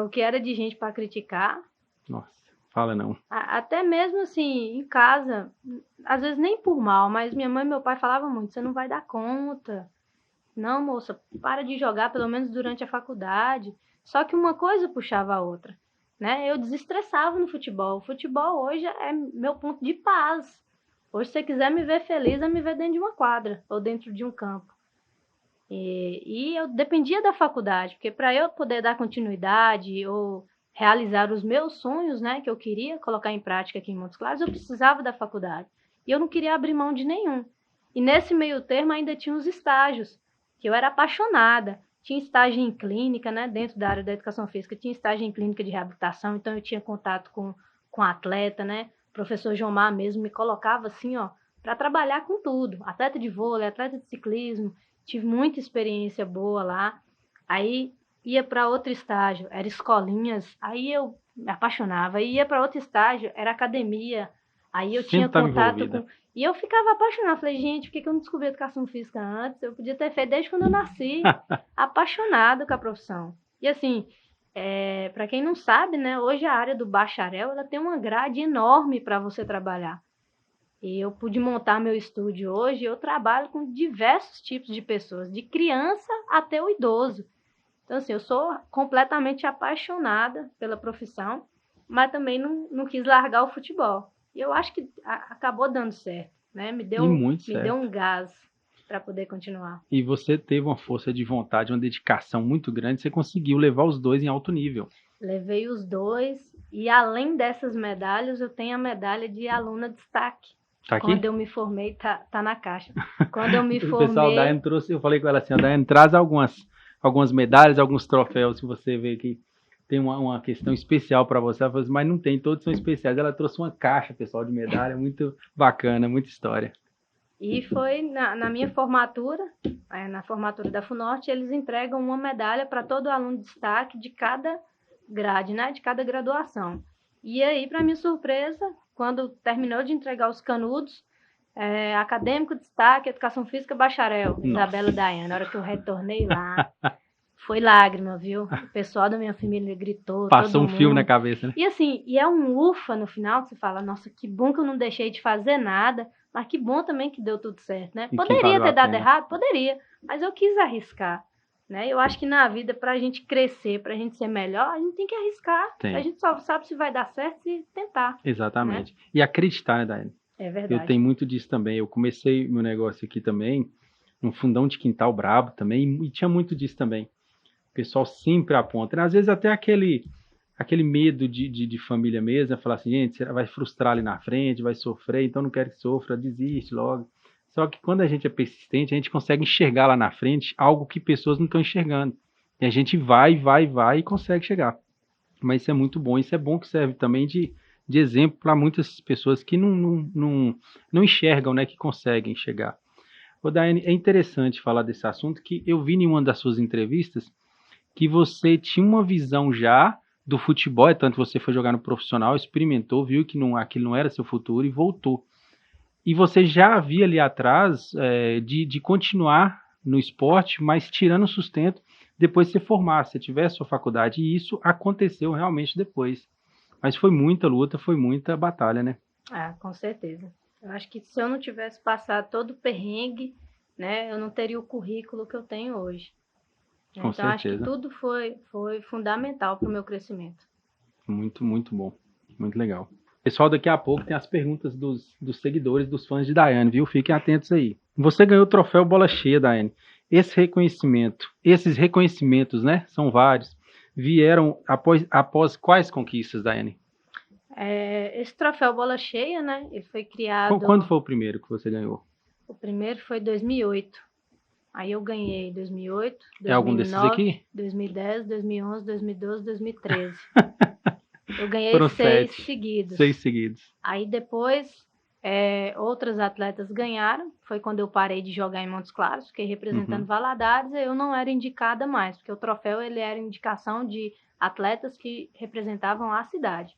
o que era de gente para criticar. Nossa, fala não. Até mesmo assim, em casa, às vezes nem por mal, mas minha mãe e meu pai falavam muito, você não vai dar conta. Não, moça, para de jogar pelo menos durante a faculdade. Só que uma coisa puxava a outra, né? Eu desestressava no futebol. O futebol hoje é meu ponto de paz. Hoje, se você quiser me ver feliz, é me ver dentro de uma quadra ou dentro de um campo. E eu dependia da faculdade, porque para eu poder dar continuidade ou realizar os meus sonhos, né, que eu queria colocar em prática aqui em Montes Claros, eu precisava da faculdade. E eu não queria abrir mão de nenhum. E nesse meio termo ainda tinha os estágios, que eu era apaixonada. Tinha estágio em clínica, né, dentro da área da educação física, tinha estágio em clínica de reabilitação, então eu tinha contato com atleta, né? O professor Jomar mesmo me colocava assim, ó, para trabalhar com tudo. Atleta de vôlei, atleta de ciclismo, tive muita experiência boa lá. Aí ia para outro estágio, era escolinhas, aí eu me apaixonava. Aí ia para outro estágio, era academia. Aí eu tinha contato com... E eu ficava apaixonada. Falei, gente, por que eu não descobri educação física antes? Eu podia ter feito desde quando eu nasci. Apaixonada com a profissão. E assim, para quem não sabe, né, hoje a área do bacharel, ela tem uma grade enorme para você trabalhar. E eu pude montar meu estúdio hoje, eu trabalho com diversos tipos de pessoas, de criança até o idoso. Então, assim, eu sou completamente apaixonada pela profissão, mas também não quis largar o futebol. E eu acho que acabou dando certo, né? Me deu um gás para poder continuar. E você teve uma força de vontade, uma dedicação muito grande, você conseguiu levar os dois em alto nível. Levei os dois, e além dessas medalhas, eu tenho a medalha de aluna destaque. Tá aqui? Quando eu me formei, tá na caixa. Quando eu me formei... O pessoal da Daiane trouxe, eu falei com ela assim, a Daiane traz algumas medalhas, alguns troféus, que você vê que tem uma questão especial para você. Ela falou assim, mas não tem, todos são especiais. Ela trouxe uma caixa, pessoal, de medalha, muito bacana, muita história. E foi na minha formatura, na formatura da FUNORTE, eles entregam uma medalha para todo aluno de destaque de cada grade, né, de cada graduação. E aí, para minha surpresa, quando terminou de entregar os canudos, acadêmico, destaque, educação física, bacharel, Nossa. Isabela Daiane. Na hora que eu retornei lá, foi lágrima, viu? O pessoal da minha família gritou. Passou um filme na cabeça, né? E assim, é um ufa no final, que você fala, nossa, que bom que eu não deixei de fazer nada, mas que bom também que deu tudo certo, né? Poderia ter dado errado? Poderia, mas eu quis arriscar. Né? Eu acho que na vida, para a gente crescer, para a gente ser melhor, a gente tem que arriscar. A gente só sabe se vai dar certo se tentar. Exatamente. Né? E acreditar, né, Daiane? É verdade. Eu tenho muito disso também. Eu comecei meu negócio aqui também, num fundão de quintal brabo também, e tinha muito disso também. O pessoal sempre aponta. Às vezes até aquele medo de família mesmo, falar assim, gente, você vai frustrar ali na frente, vai sofrer, então não quero que sofra, desiste logo. Só que quando a gente é persistente, a gente consegue enxergar lá na frente algo que pessoas não estão enxergando. E a gente vai e consegue chegar. Mas isso é muito bom. Isso é bom que serve também de exemplo para muitas pessoas que não enxergam, né, que conseguem chegar. Ô, Daiane, é interessante falar desse assunto, que eu vi em uma das suas entrevistas que você tinha uma visão já do futebol, tanto que você foi jogar no profissional, experimentou, viu que aquilo não era seu futuro e voltou. E você já havia ali atrás de continuar no esporte, mas tirando o sustento depois de se formar, se tivesse sua faculdade. E isso aconteceu realmente depois. Mas foi muita luta, foi muita batalha, né? Com certeza. Eu acho que se eu não tivesse passado todo o perrengue, né, eu não teria o currículo que eu tenho hoje. Com então, certeza. acho que tudo foi fundamental para o meu crescimento. Muito, muito bom. Muito legal. Pessoal, daqui a pouco tem as perguntas dos seguidores, dos fãs de Daiane, viu? Fiquem atentos aí. Você ganhou o troféu Bola Cheia, Daiane. Esses reconhecimentos, né? São vários. Vieram após quais conquistas, Daiane? Esse troféu Bola Cheia, né? Ele foi criado... Quando foi o primeiro que você ganhou? O primeiro foi em 2008. Aí eu ganhei 2008, 2009, algum desses aqui? 2010, 2011, 2012, 2013. Eu ganhei Foram 6 7. seguidos. 6 seguidos. Aí depois, outros atletas ganharam. Foi quando eu parei de jogar em Montes Claros, fiquei representando Valadares, e eu não era indicada mais, porque o troféu ele era indicação de atletas que representavam a cidade.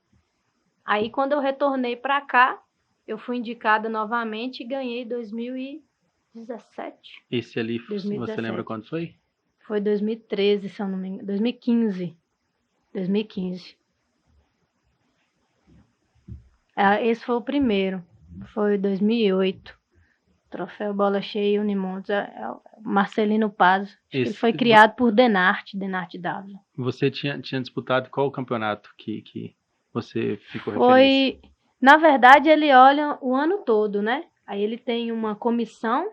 Aí quando eu retornei para cá, eu fui indicada novamente e ganhei 2017. Esse ali, 2017. Você lembra quando foi? Foi 2013, se eu não me engano. 2015. 2015. Esse foi o primeiro. Foi 2008. Troféu Bola Cheia Unimontes. Marcelino Paz. Ele foi criado por Denarte Dávila. Você tinha disputado qual campeonato que você ficou referência? Na verdade, ele olha o ano todo, né? Aí ele tem uma comissão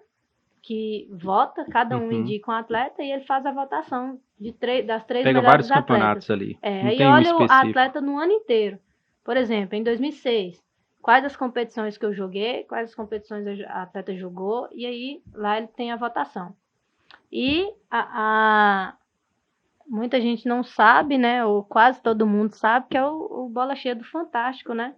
que vota, cada um indica um atleta e ele faz a votação das 3 Pega melhores vários atletas. Campeonatos ali. Aí olha o atleta no ano inteiro. Por exemplo, em 2006, quais as competições que eu joguei, quais as competições a atleta jogou, e aí lá ele tem a votação. E muita gente não sabe, né, ou quase todo mundo sabe, que é o Bola Cheia do Fantástico, né?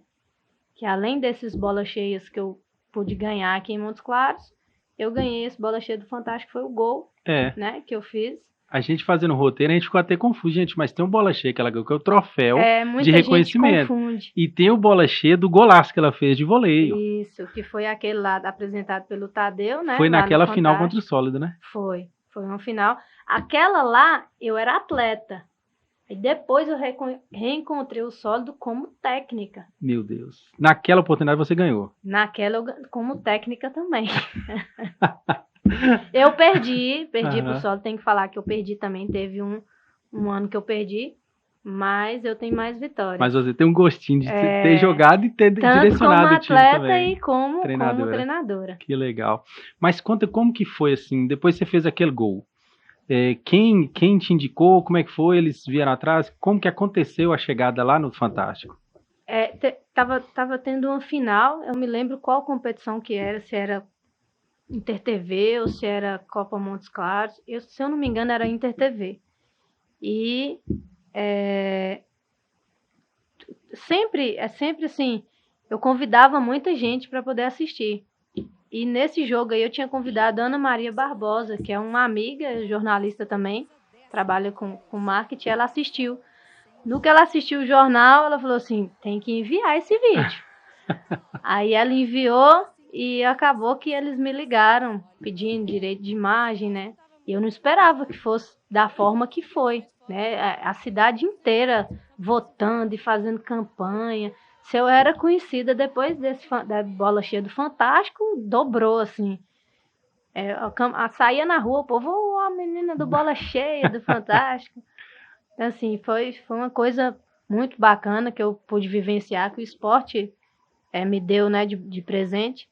Que além desses bolas cheias que eu pude ganhar aqui em Montes Claros, eu ganhei esse Bola Cheia do Fantástico, foi o gol, né, que eu fiz. A gente fazendo o roteiro, a gente ficou até confuso, gente, mas tem um Bola Cheia que ela ganhou, que é o troféu de reconhecimento. E tem o Bola Cheia do golaço que ela fez de voleio. Isso, que foi aquele lá apresentado pelo Tadeu, né? Foi naquela final contra o Sólido, né? Foi uma final. Aquela lá, eu era atleta. E depois eu reencontrei o Sólido como técnica. Meu Deus. Naquela oportunidade você ganhou. Naquela como técnica também. Eu perdi pro Sólido. Tem que falar que eu perdi também. Teve um ano que eu perdi. Mas eu tenho mais vitórias. Mas você tem um gostinho de ter jogado e ter direcionado o time também. Tanto como atleta e como treinadora. Que legal. Mas conta como que foi assim, depois você fez aquele gol. Quem te indicou, como é que foi, eles vieram atrás, como que aconteceu a chegada lá no Fantástico? Tava tendo uma final, eu me lembro qual competição que era, se era InterTV ou se era Copa Montes Claros, se eu não me engano era InterTV. E sempre assim, eu convidava muita gente para poder assistir. E nesse jogo aí eu tinha convidado a Ana Maria Barbosa, que é uma amiga, jornalista também, trabalha com marketing, ela assistiu. No que ela assistiu o jornal, ela falou assim, tem que enviar esse vídeo. Aí ela enviou e acabou que eles me ligaram, pedindo direito de imagem, né? E eu não esperava que fosse da forma que foi, né? A cidade inteira votando e fazendo campanha. Se eu era conhecida depois da Bola Cheia do Fantástico, dobrou, assim. Saía na rua, o povo, a menina do Bola Cheia do Fantástico. Então, assim, foi uma coisa muito bacana que eu pude vivenciar, que o esporte me deu, né, de presente.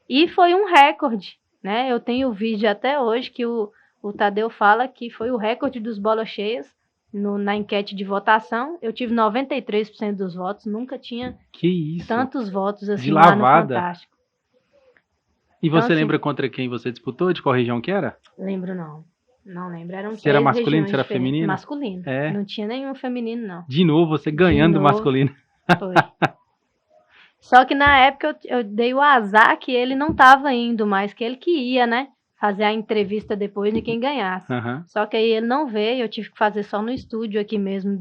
E foi um recorde, né? Eu tenho o vídeo até hoje que o Tadeu fala que foi o recorde dos Bolas Cheias. Na enquete de votação, eu tive 93% dos votos, nunca tinha tantos votos assim lá no Fantástico. E você lembra contra quem você disputou? De qual região que era? Lembro não lembro. Eram se era masculino, se era feminino? Masculino, não tinha nenhum feminino não. De novo, você ganhando o masculino. Foi. Só que na época eu dei o azar que ele não estava indo mais, que ele que ia, né? Fazer a entrevista depois de quem ganhasse. Só que aí ele não veio, eu tive que fazer só no estúdio aqui mesmo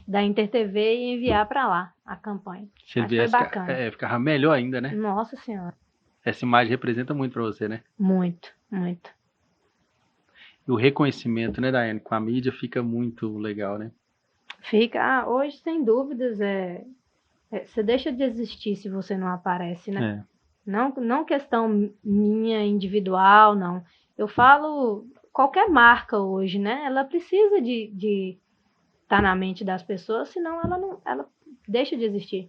da InterTV e enviar para lá a campanha. Mas foi bacana. Ficava melhor ainda, né? Nossa Senhora. Essa imagem representa muito para você, né? Muito, muito. E o reconhecimento, né, Daiane, com a mídia fica muito legal, né? Fica. Hoje, sem dúvidas, você deixa de existir se você não aparece, né? Não questão minha individual, não. Eu falo qualquer marca hoje, né? Ela precisa de estar na mente das pessoas, senão ela deixa de existir.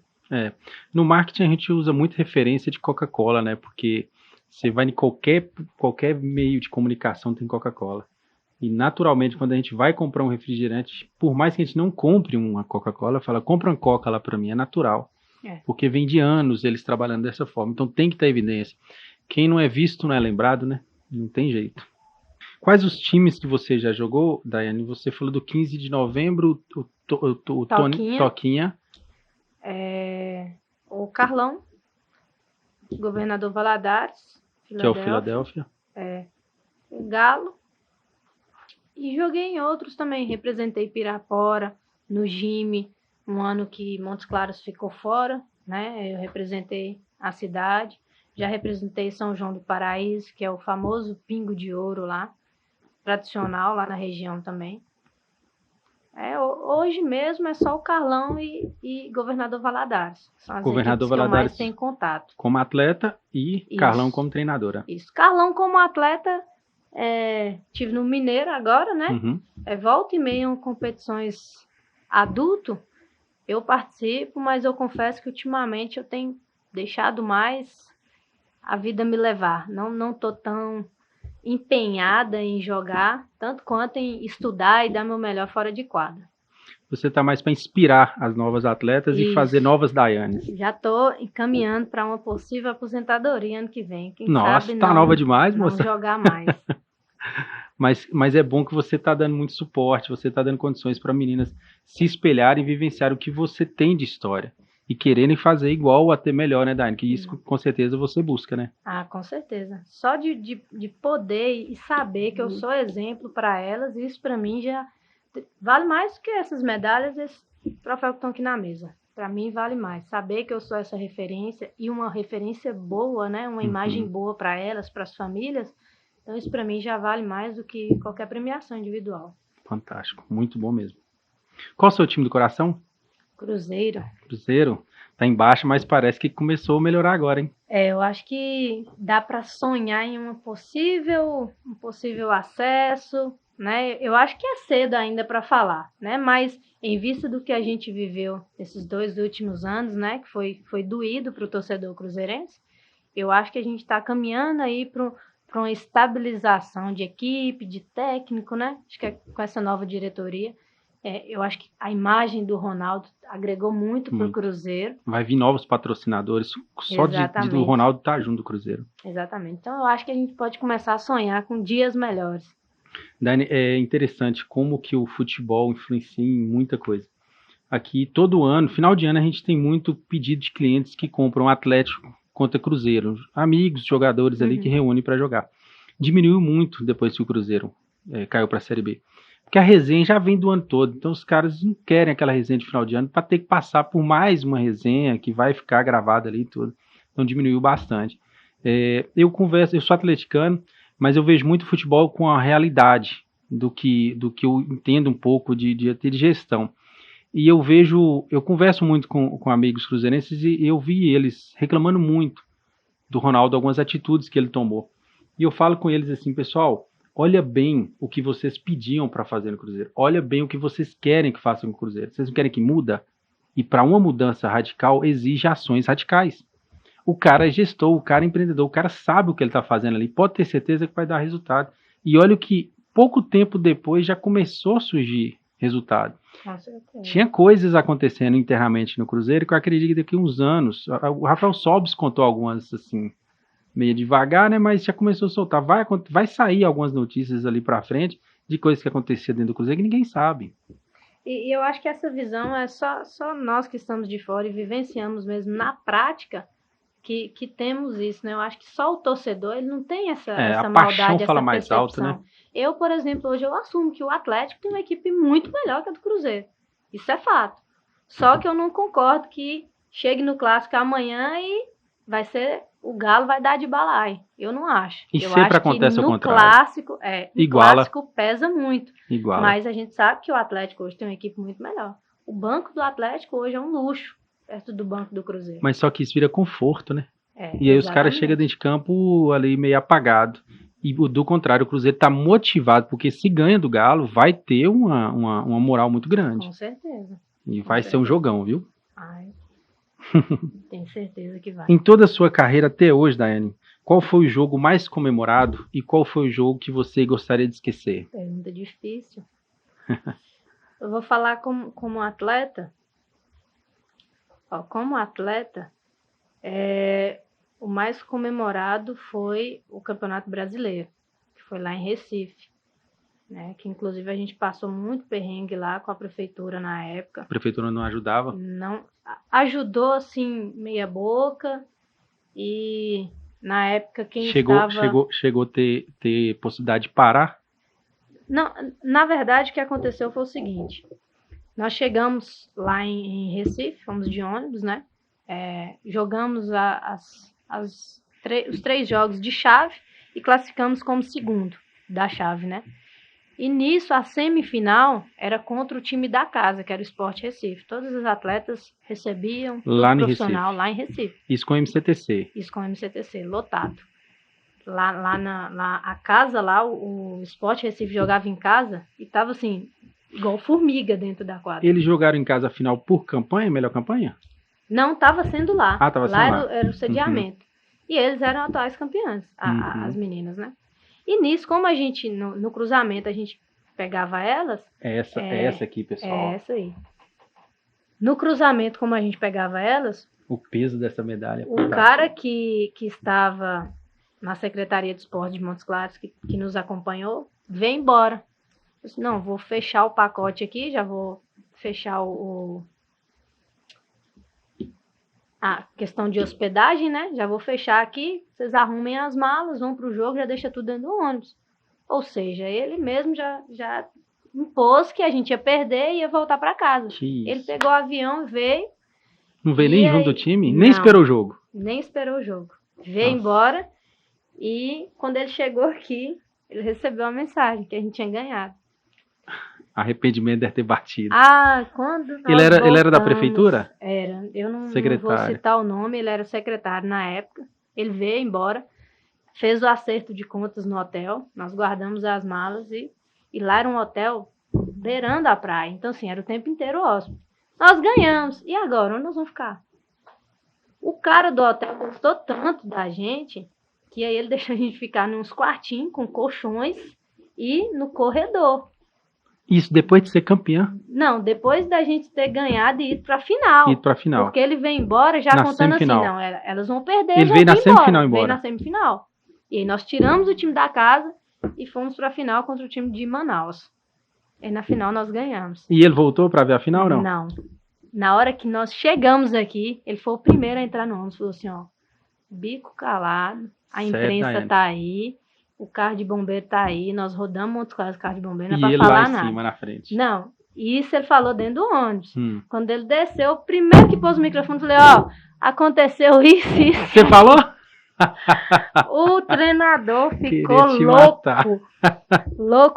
No marketing a gente usa muito referência de Coca-Cola, né? Porque você vai em qualquer meio de comunicação tem Coca-Cola. E naturalmente, quando a gente vai comprar um refrigerante, por mais que a gente não compre uma Coca-Cola, fala, compra uma Coca lá para mim, é natural. Porque vem de anos eles trabalhando dessa forma. Então tem que ter evidência. Quem não é visto não é lembrado, né? Não tem jeito. Quais os times que você já jogou, Daiane? Você falou do 15 de novembro, o Toquinha. O Carlão, Governador Valadares, que é o Filadélfia. O Galo. E joguei em outros também. Representei Pirapora, no Gime, um ano que Montes Claros ficou fora, né? Eu representei a cidade. Já representei São João do Paraíso, que é o famoso Pingo de Ouro lá, tradicional lá na região também. Hoje mesmo é só o Carlão e Governador Valadares. São as Governador equipes Valadares que eu mais tenho contato. Como atleta e isso. Carlão como treinadora. Isso. Carlão como atleta, tive no Mineiro agora, né? Uhum. Volta e meia em competições adulto, eu participo, mas eu confesso que ultimamente eu tenho deixado mais a vida me levar. Não tô tão empenhada em jogar, tanto quanto em estudar e dar meu melhor fora de quadra. Você está mais para inspirar as novas atletas e fazer novas Daianes. Já estou encaminhando para uma possível aposentadoria ano que vem. Quem Nossa, sabe tá nova demais, não moça. jogar mais. Mas é bom que você está dando muito suporte, você está dando condições para meninas se espelharem e vivenciar o que você tem de história. E quererem fazer igual ou até melhor, né, Daiane? Que isso com certeza você busca, né? Ah, com certeza. Só de poder e saber que eu sou exemplo para elas, isso para mim já vale mais do que essas medalhas, esse troféu que estão aqui na mesa. Para mim vale mais. Saber que eu sou essa referência e uma referência boa, né? Uma imagem boa para elas, para as famílias. Então isso para mim já vale mais do que qualquer premiação individual. Fantástico, muito bom mesmo. Qual é o seu time do coração? Cruzeiro. Cruzeiro? Tá embaixo, mas parece que começou a melhorar agora, hein? Eu acho que dá para sonhar em um possível acesso, né? Eu acho que é cedo ainda para falar, né? Mas em vista do que a gente viveu esses 2 últimos anos, né? Que foi doído para o torcedor cruzeirense, eu acho que a gente está caminhando aí para uma estabilização de equipe, de técnico, né? Acho que com essa nova diretoria. Eu acho que a imagem do Ronaldo agregou muito para o Cruzeiro. Vai vir novos patrocinadores, só do Ronaldo estar junto do Cruzeiro. Exatamente. Então eu acho que a gente pode começar a sonhar com dias melhores. Dani, é interessante como que o futebol influencia em muita coisa. Aqui, todo ano, final de ano, a gente tem muito pedido de clientes que compram Atlético contra Cruzeiro. Amigos, jogadores ali que reúnem para jogar. Diminuiu muito depois que o Cruzeiro caiu para a Série B. Porque a resenha já vem do ano todo, então os caras não querem aquela resenha de final de ano para ter que passar por mais uma resenha que vai ficar gravada ali e tudo. Então diminuiu bastante. Eu sou atleticano, mas eu vejo muito futebol com a realidade do que eu entendo um pouco de gestão. E eu converso muito com amigos cruzeirenses e eu vi eles reclamando muito do Ronaldo, algumas atitudes que ele tomou. E eu falo com eles assim, pessoal, olha bem o que vocês pediam para fazer no Cruzeiro. Olha bem o que vocês querem que façam no Cruzeiro. Vocês não querem que muda? E para uma mudança radical, exige ações radicais. O cara é gestor, o cara é empreendedor, o cara sabe o que ele está fazendo ali. Pode ter certeza que vai dar resultado. E olha o que, pouco tempo depois, já começou a surgir resultado. Tinha coisas acontecendo internamente no Cruzeiro que eu acredito que daqui a uns anos, o Rafael Sobis contou algumas assim, meio devagar, né? Mas já começou a soltar. Vai sair algumas notícias ali para frente de coisas que aconteciam dentro do Cruzeiro que ninguém sabe. E eu acho que essa visão é só nós que estamos de fora e vivenciamos mesmo na prática que temos isso, né? Eu acho que só o torcedor, ele não tem essa maldade, essa mais percepção. alto, né? Eu, por exemplo, hoje eu assumo que o Atlético tem uma equipe muito melhor que a do Cruzeiro. Isso é fato. Só que eu não concordo que chegue no clássico amanhã e o Galo vai dar de balaio. Eu não acho. E sempre acontece o contrário. Clássico, no clássico pesa muito. Mas a gente sabe que o Atlético hoje tem uma equipe muito melhor. O banco do Atlético hoje é um luxo perto do banco do Cruzeiro. Mas só que isso vira conforto, né? E aí os caras chegam dentro de campo ali meio apagado. E do contrário, o Cruzeiro está motivado, porque se ganha do Galo, vai ter uma moral muito grande. Com certeza. E vai ser um jogão, viu? Tenho certeza que vai. Em toda a sua carreira até hoje, Daiane, Qual foi o jogo mais comemorado e qual foi o jogo que você gostaria de esquecer? Pergunta difícil. Eu vou falar como atleta. Ó, como atleta, o mais comemorado foi o Campeonato Brasileiro, que foi lá em Recife, né? Que inclusive a gente passou muito perrengue lá com a prefeitura na época. A prefeitura não ajudava? Não, ajudou assim, meia boca, e na época quem chegou a ter possibilidade de parar? Não, na verdade o que aconteceu foi o seguinte: nós chegamos lá em Recife, fomos de ônibus, né? Jogamos os 3 jogos de chave e classificamos como segundo da chave, né? E nisso, a semifinal era contra o time da casa, que era o Sport Recife. Todos os atletas recebiam lá profissional lá em Recife. Isso com o MCTC? Isso com o MCTC, lotado. Lá a casa, lá o Sport Recife jogava em casa e tava assim, igual formiga dentro da quadra. Eles jogaram em casa a final por campanha, melhor campanha? Não, tava sendo lá. Tava sendo lá. Era o sediamento. Uhum. E eles eram atuais campeãs, as meninas, né? E nisso, como a gente, no cruzamento, a gente pegava elas... Essa aqui, pessoal. É essa aí. No cruzamento, como a gente pegava elas... O peso dessa medalha. O cara que estava na Secretaria de Esporte de Montes Claros, que nos acompanhou, veio embora. Eu disse, não, vou fechar o pacote aqui, já vou fechar a questão de hospedagem, né? Já vou fechar aqui, vocês arrumem as malas, vão pro jogo, já deixa tudo dentro do ônibus. Ou seja, ele mesmo já impôs que a gente ia perder e ia voltar para casa. Ele pegou o avião, veio. Não veio nem junto do time? Nem esperou o jogo? Nem esperou o jogo. Veio embora e quando ele chegou aqui, ele recebeu uma mensagem que a gente tinha ganhado. Arrependimento deve ter batido. Quando ele era da prefeitura? Era. Eu não vou citar o nome, ele era secretário na época. Ele veio embora, fez o acerto de contas no hotel, nós guardamos as malas e lá era um hotel beirando a praia. Então, assim, era o tempo inteiro hóspede. Nós ganhamos. E agora? Onde nós vamos ficar? O cara do hotel gostou tanto da gente que aí ele deixou a gente ficar nos quartinhos com colchões e no corredor. Isso depois de ser campeã? Não, depois da gente ter ganhado e ir pra final. Porque ele veio embora já contando semifinal. Assim, não, elas vão perder. Ele veio na semifinal embora. Veio na semifinal. E aí nós tiramos o time da casa e fomos pra final contra o time de Manaus. E na final nós ganhamos. E ele voltou pra ver a final ou não? Não. Na hora que nós chegamos aqui, ele foi o primeiro a entrar no ônibus. Falou assim, ó, bico calado, a imprensa tá aí. O carro de bombeiro tá aí, nós rodamos Montes Claros, carro de bombeiro, não é pra falar nada. E ele lá em cima, na frente. Não, isso ele falou dentro do ônibus. Quando ele desceu, o primeiro que pôs o microfone, eu falei, ó, aconteceu isso. Você falou? O treinador ficou louco.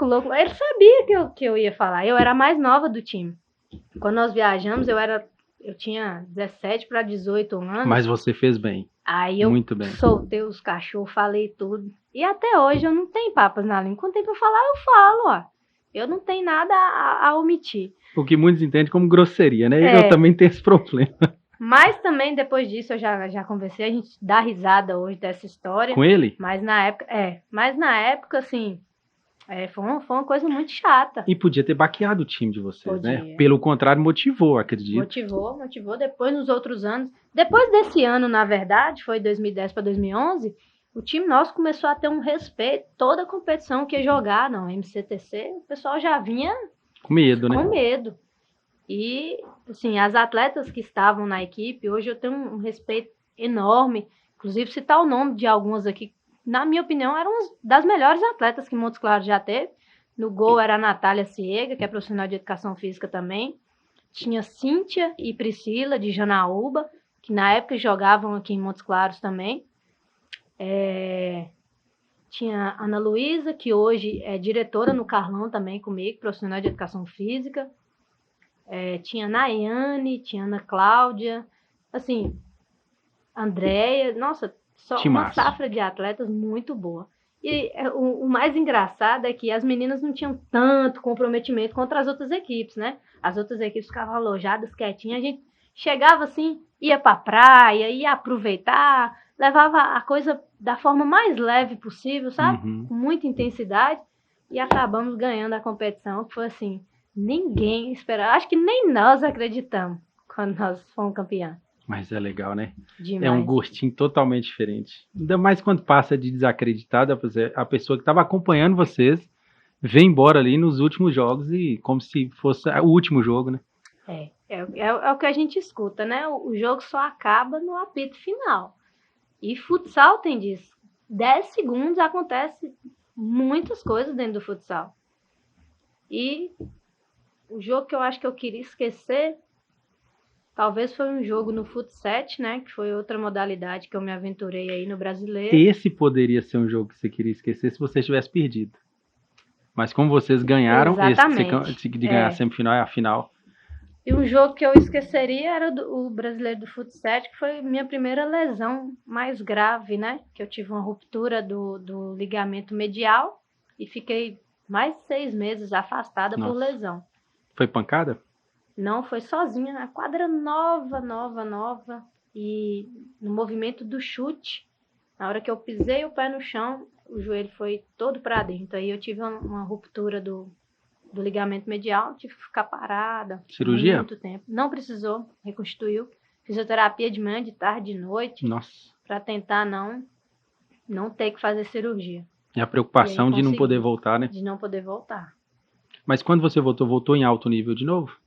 louco. Ele sabia que eu ia falar, eu era a mais nova do time. Quando nós viajamos, eu tinha 17 para 18 anos. Mas você fez bem. Aí eu soltei os cachorros, falei tudo. E até hoje eu não tenho papas na língua. Quando tem pra falar, eu falo, ó. Eu não tenho nada a omitir. O que muitos entendem como grosseria, né? Eu também tenho esse problema. Mas também, depois disso, eu já conversei. A gente dá risada hoje dessa história. Com ele? Mas na época, assim... foi uma coisa muito chata. E podia ter baqueado o time de vocês, né? Pelo contrário, motivou, acredito. Motivou. Depois, nos outros anos... Depois desse ano, na verdade, foi 2010 para 2011, o time nosso começou a ter um respeito. Toda a competição que ia jogar, não, MCTC, o pessoal já vinha... Com medo, né? Com medo. E, assim, as atletas que estavam na equipe, hoje eu tenho um respeito enorme. Inclusive, citar o nome de algumas aqui, na minha opinião, eram das melhores atletas que Montes Claros já teve. No gol era a Natália Ciega, que é profissional de educação física também. Tinha Cíntia e Priscila, de Janaúba, que na época jogavam aqui em Montes Claros também. Tinha Ana Luísa, que hoje é diretora no Carlão também comigo, profissional de educação física. Tinha Nayane, tinha Ana Cláudia, assim, Andréia, nossa, só uma safra de atletas muito boa. E o mais engraçado é que as meninas não tinham tanto comprometimento contra as outras equipes, né? As outras equipes ficavam alojadas, quietinhas, a gente chegava assim, ia pra praia, ia aproveitar, levava a coisa da forma mais leve possível, sabe? Com muita intensidade. E acabamos ganhando a competição, que foi assim, ninguém esperava. Acho que nem nós acreditamos quando nós fomos campeãs. Mas é legal, né? Demais. É um gostinho totalmente diferente. Ainda mais quando passa de desacreditada, a pessoa que estava acompanhando vocês vem embora ali nos últimos jogos e como se fosse o último jogo, né? É o que a gente escuta, né? O jogo só acaba no apito final. E futsal tem disso. 10 segundos acontece muitas coisas dentro do futsal. E o jogo que eu acho que eu queria esquecer, talvez foi um jogo no Fut7, né? Que foi outra modalidade que eu me aventurei aí no Brasileiro. Esse poderia ser um jogo que você queria esquecer se você tivesse perdido. Mas como vocês ganharam, esse de ganhar a semifinal é a final. E um jogo que eu esqueceria era o Brasileiro do Fut7, que foi minha primeira lesão mais grave, né? Que eu tive uma ruptura do ligamento medial e fiquei mais de 6 meses afastada por lesão. Foi pancada? Não, foi sozinha. A quadra nova. E no movimento do chute, na hora que eu pisei o pé no chão, o joelho foi todo para dentro. Aí eu tive uma ruptura do ligamento medial, tive que ficar parada. Cirurgia? Muito tempo. Não precisou, reconstituiu. Fisioterapia de manhã, de tarde, de noite. Nossa. Para tentar não ter que fazer cirurgia. E a preocupação de não poder voltar, né? De não poder voltar. Mas quando você voltou em alto nível de novo?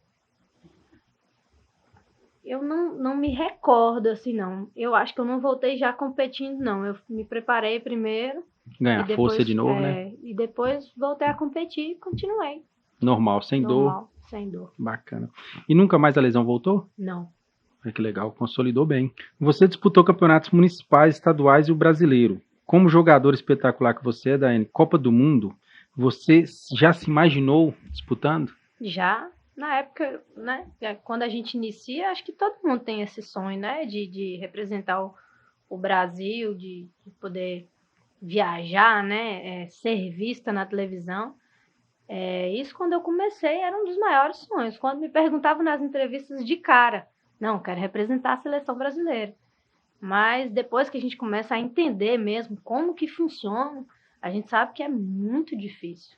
Eu não me recordo, assim, não. Eu acho que eu não voltei já competindo, não. Eu me preparei primeiro. Ganhar força de novo, né? E depois voltei a competir e continuei. Normal, sem dor. Sem dor. Bacana. E nunca mais a lesão voltou? Não. Que legal, consolidou bem. Você disputou campeonatos municipais, estaduais e o brasileiro. Como jogador espetacular que você é, Daiane, Copa do Mundo, você já se imaginou disputando? Já. Na época, né, quando a gente inicia, acho que todo mundo tem esse sonho, né, de representar o Brasil, de poder viajar, né, ser vista na televisão. Isso quando eu comecei era um dos maiores sonhos. Quando me perguntavam nas entrevistas de cara, não, quero representar a seleção brasileira. Mas depois que a gente começa a entender mesmo como que funciona, a gente sabe que é muito difícil.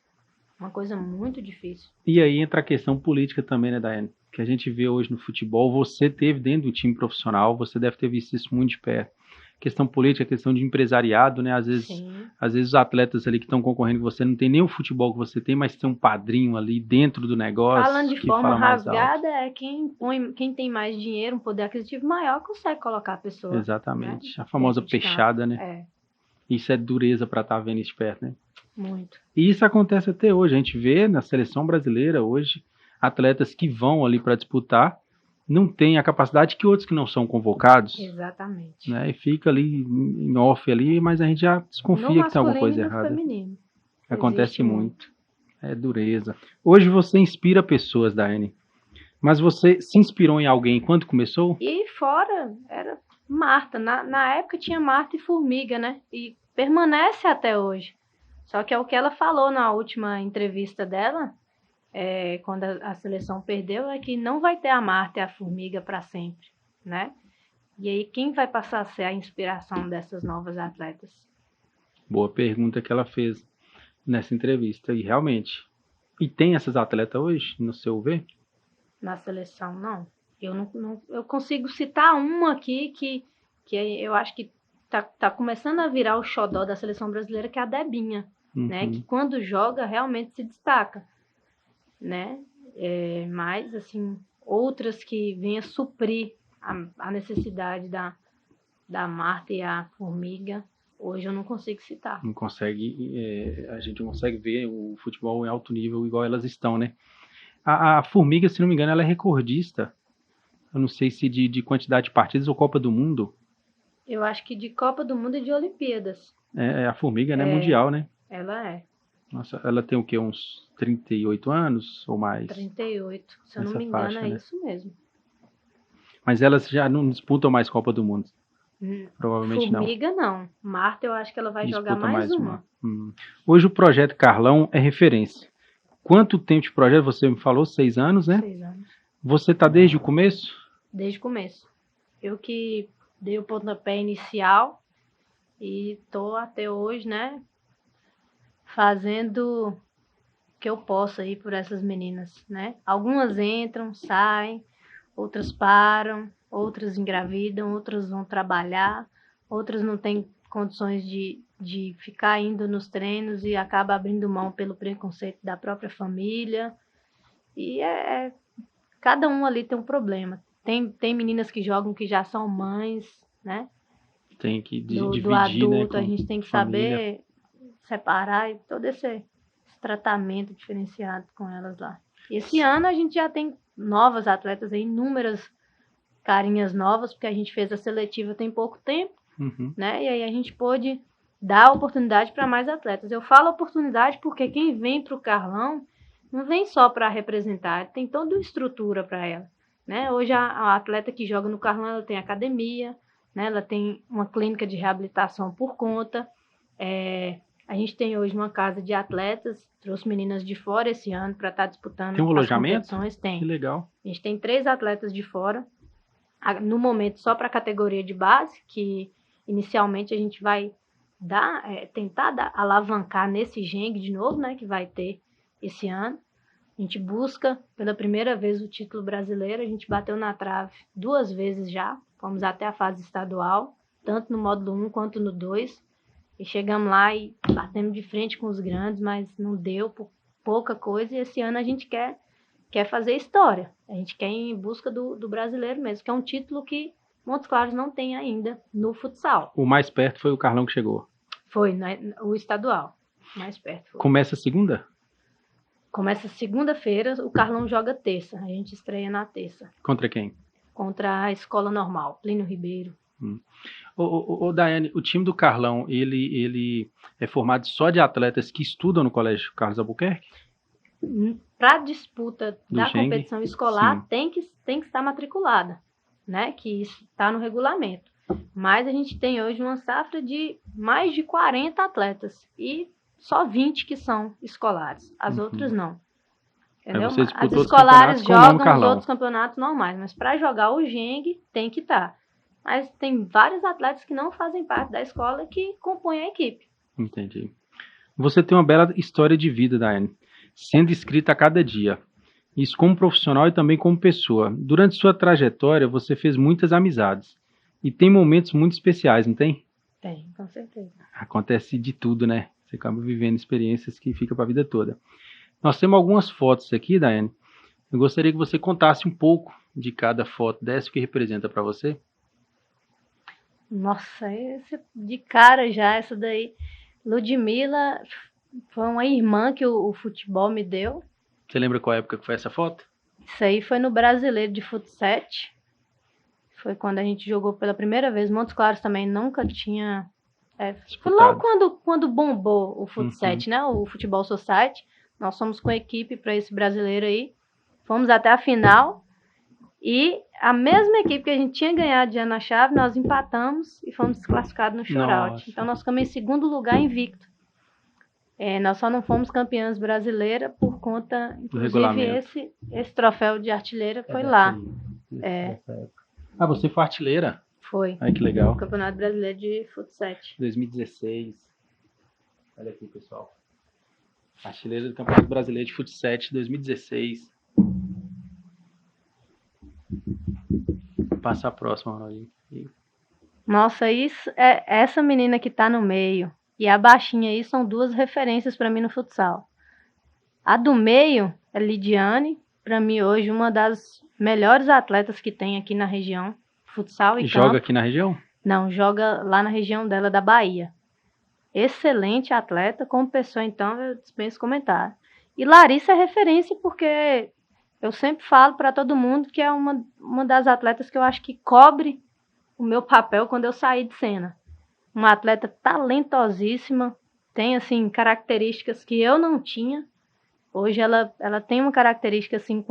Uma coisa muito difícil. E aí entra a questão política também, né, Daiane? Que a gente vê hoje no futebol, você teve dentro do time profissional, você deve ter visto isso muito de perto. Questão política, questão de empresariado, né? Às vezes os atletas ali que estão concorrendo com você não tem nem o futebol que você tem, mas tem um padrinho ali dentro do negócio. Falando de forma rasgada, quem tem mais dinheiro, um poder aquisitivo maior, consegue colocar a pessoa. Exatamente. Né? A famosa peixada, né? Isso é dureza para estar vendo isso de perto, né? Muito. E isso acontece até hoje. A gente vê na seleção brasileira hoje atletas que vão ali para disputar não têm a capacidade que outros que não são convocados. Exatamente. Né? E fica ali em off ali, mas a gente já desconfia que tem alguma coisa errada. Feminino. Acontece muito. É dureza. Hoje você inspira pessoas, Daiane. Mas você se inspirou em alguém quando começou? E fora, era Marta. Na época tinha Marta e Formiga, né? E permanece até hoje. Só que é o que ela falou na última entrevista dela, quando a seleção perdeu, é que não vai ter a Marta e a Formiga para sempre, né? E aí, quem vai passar a ser a inspiração dessas novas atletas? Boa pergunta que ela fez nessa entrevista. E realmente, e tem essas atletas hoje, no seu ver? Na seleção, não. Eu consigo citar uma aqui que eu acho que tá começando a virar o xodó da seleção brasileira, que é a Debinha. Né, que quando joga realmente se destaca, né? Mas assim, outras que venham suprir a necessidade da Marta e a Formiga, hoje eu não consigo citar. Não consegue, a gente não consegue ver o futebol em alto nível igual elas estão, né? A Formiga, se não me engano, ela é recordista. Eu não sei se de quantidade de partidas ou Copa do Mundo. Eu acho que de Copa do Mundo e de Olimpíadas. A Formiga, né? Mundial, né? Ela é. Nossa, ela tem o quê? Uns 38 anos ou mais? 38. Se eu não me engano, é isso mesmo. Mas elas já não disputam mais Copa do Mundo? Provavelmente não. Formiga, não. Marta, eu acho que ela vai jogar mais uma. Hoje o Projeto Carlão é referência. Quanto tempo de projeto? Você me falou? 6 anos, né? 6 anos. Você tá desde o começo? Desde o começo. Eu que dei o pontapé inicial e tô até hoje, né, fazendo o que eu posso aí por essas meninas, né? Algumas entram, saem, outras param, outras engravidam, outras vão trabalhar, outras não têm condições de ficar indo nos treinos e acaba abrindo mão pelo preconceito da própria família. E cada um ali tem um problema. Tem meninas que jogam que já são mães, né? Tem que dividir, do adulto, né, a gente tem que família. saber separar e todo esse tratamento diferenciado com elas lá. Esse ano a gente já tem novas atletas aí, inúmeras carinhas novas, porque a gente fez a seletiva tem pouco tempo, né? E aí a gente pôde dar oportunidade para mais atletas. Eu falo oportunidade porque quem vem para o Carlão não vem só para representar, tem toda uma estrutura para ela, né? Hoje a atleta que joga no Carlão, ela tem academia, né? Ela tem uma clínica de reabilitação por conta. A gente tem hoje uma casa de atletas, trouxe meninas de fora esse ano para estar disputando tem um as competições. Tem. Que legal. A gente tem 3 atletas de fora, no momento só para a categoria de base, que inicialmente a gente vai tentar alavancar nesse Geng de novo, né, que vai ter esse ano. A gente busca pela primeira vez o título brasileiro, a gente bateu na trave 2 vezes já, fomos até a fase estadual, tanto no módulo 1 quanto no 2, e chegamos lá e batemos de frente com os grandes, mas não deu por pouca coisa, e esse ano a gente quer fazer história, a gente quer ir em busca do brasileiro mesmo, que é um título que Montes Claros não tem ainda no futsal. O mais perto foi o Carlão que chegou? Foi, né, o estadual, mais perto. Foi. Começa segunda? Começa segunda-feira, o Carlão joga terça, a gente estreia na terça. Contra quem? Contra a Escola Normal, Plínio Ribeiro. Ô Daiane, o time do Carlão, ele é formado só de atletas que estudam no Colégio Carlos Albuquerque? Para disputa da Geng, competição escolar, sim, tem que estar matriculada, né? Que isso está no regulamento. Mas a gente tem hoje uma safra de mais de 40 atletas e só 20 que são escolares. As outras não. Entendeu? As escolares jogam os outros campeonatos normais, mas para jogar o Geng tem que estar. Mas tem vários atletas que não fazem parte da escola que compõem a equipe. Entendi. Você tem uma bela história de vida, Daiane, sendo escrita a cada dia. Isso como profissional e também como pessoa. Durante sua trajetória, você fez muitas amizades. E tem momentos muito especiais, não tem? Tem, com certeza. Acontece de tudo, né? Você acaba vivendo experiências que ficam para a vida toda. Nós temos algumas fotos aqui, Daiane. Eu gostaria que você contasse um pouco de cada foto dessa, o que representa para você. Nossa, de cara já, essa daí. Ludmila foi uma irmã que o futebol me deu. Você lembra qual época que foi essa foto? Isso aí foi no Brasileiro de Futsal. Foi quando a gente jogou pela primeira vez. Montes Claros também nunca tinha... foi logo quando bombou o Futsal, né? O Futebol Society. Nós fomos com a equipe para esse brasileiro aí. Fomos até a final. E a mesma equipe que a gente tinha ganhado de ano na chave, nós empatamos e fomos desclassificados no shootout. Então nós ficamos em segundo lugar invicto. Nós só não fomos campeãs brasileiras por conta, inclusive esse troféu de artilheira foi lá. Ah, você foi artilheira? Foi. Ai, que legal. O Campeonato Brasileiro de Futsal. 2016. Olha aqui, pessoal. Artilheira do Campeonato Brasileiro de Futsal 2016. Passa a próxima, Ronaldinho. Nossa, essa menina que tá no meio e a baixinha aí são 2 referências para mim no futsal. A do meio é Lidiane, para mim hoje uma das melhores atletas que tem aqui na região, futsal e campo. Joga aqui na região? Não, joga lá na região dela, da Bahia. Excelente atleta, como pessoa então eu dispenso comentário. E Larissa é referência porque eu sempre falo para todo mundo que é uma das atletas que eu acho que cobre o meu papel quando eu saí de cena. Uma atleta talentosíssima, tem assim características que eu não tinha. Hoje ela tem uma característica assim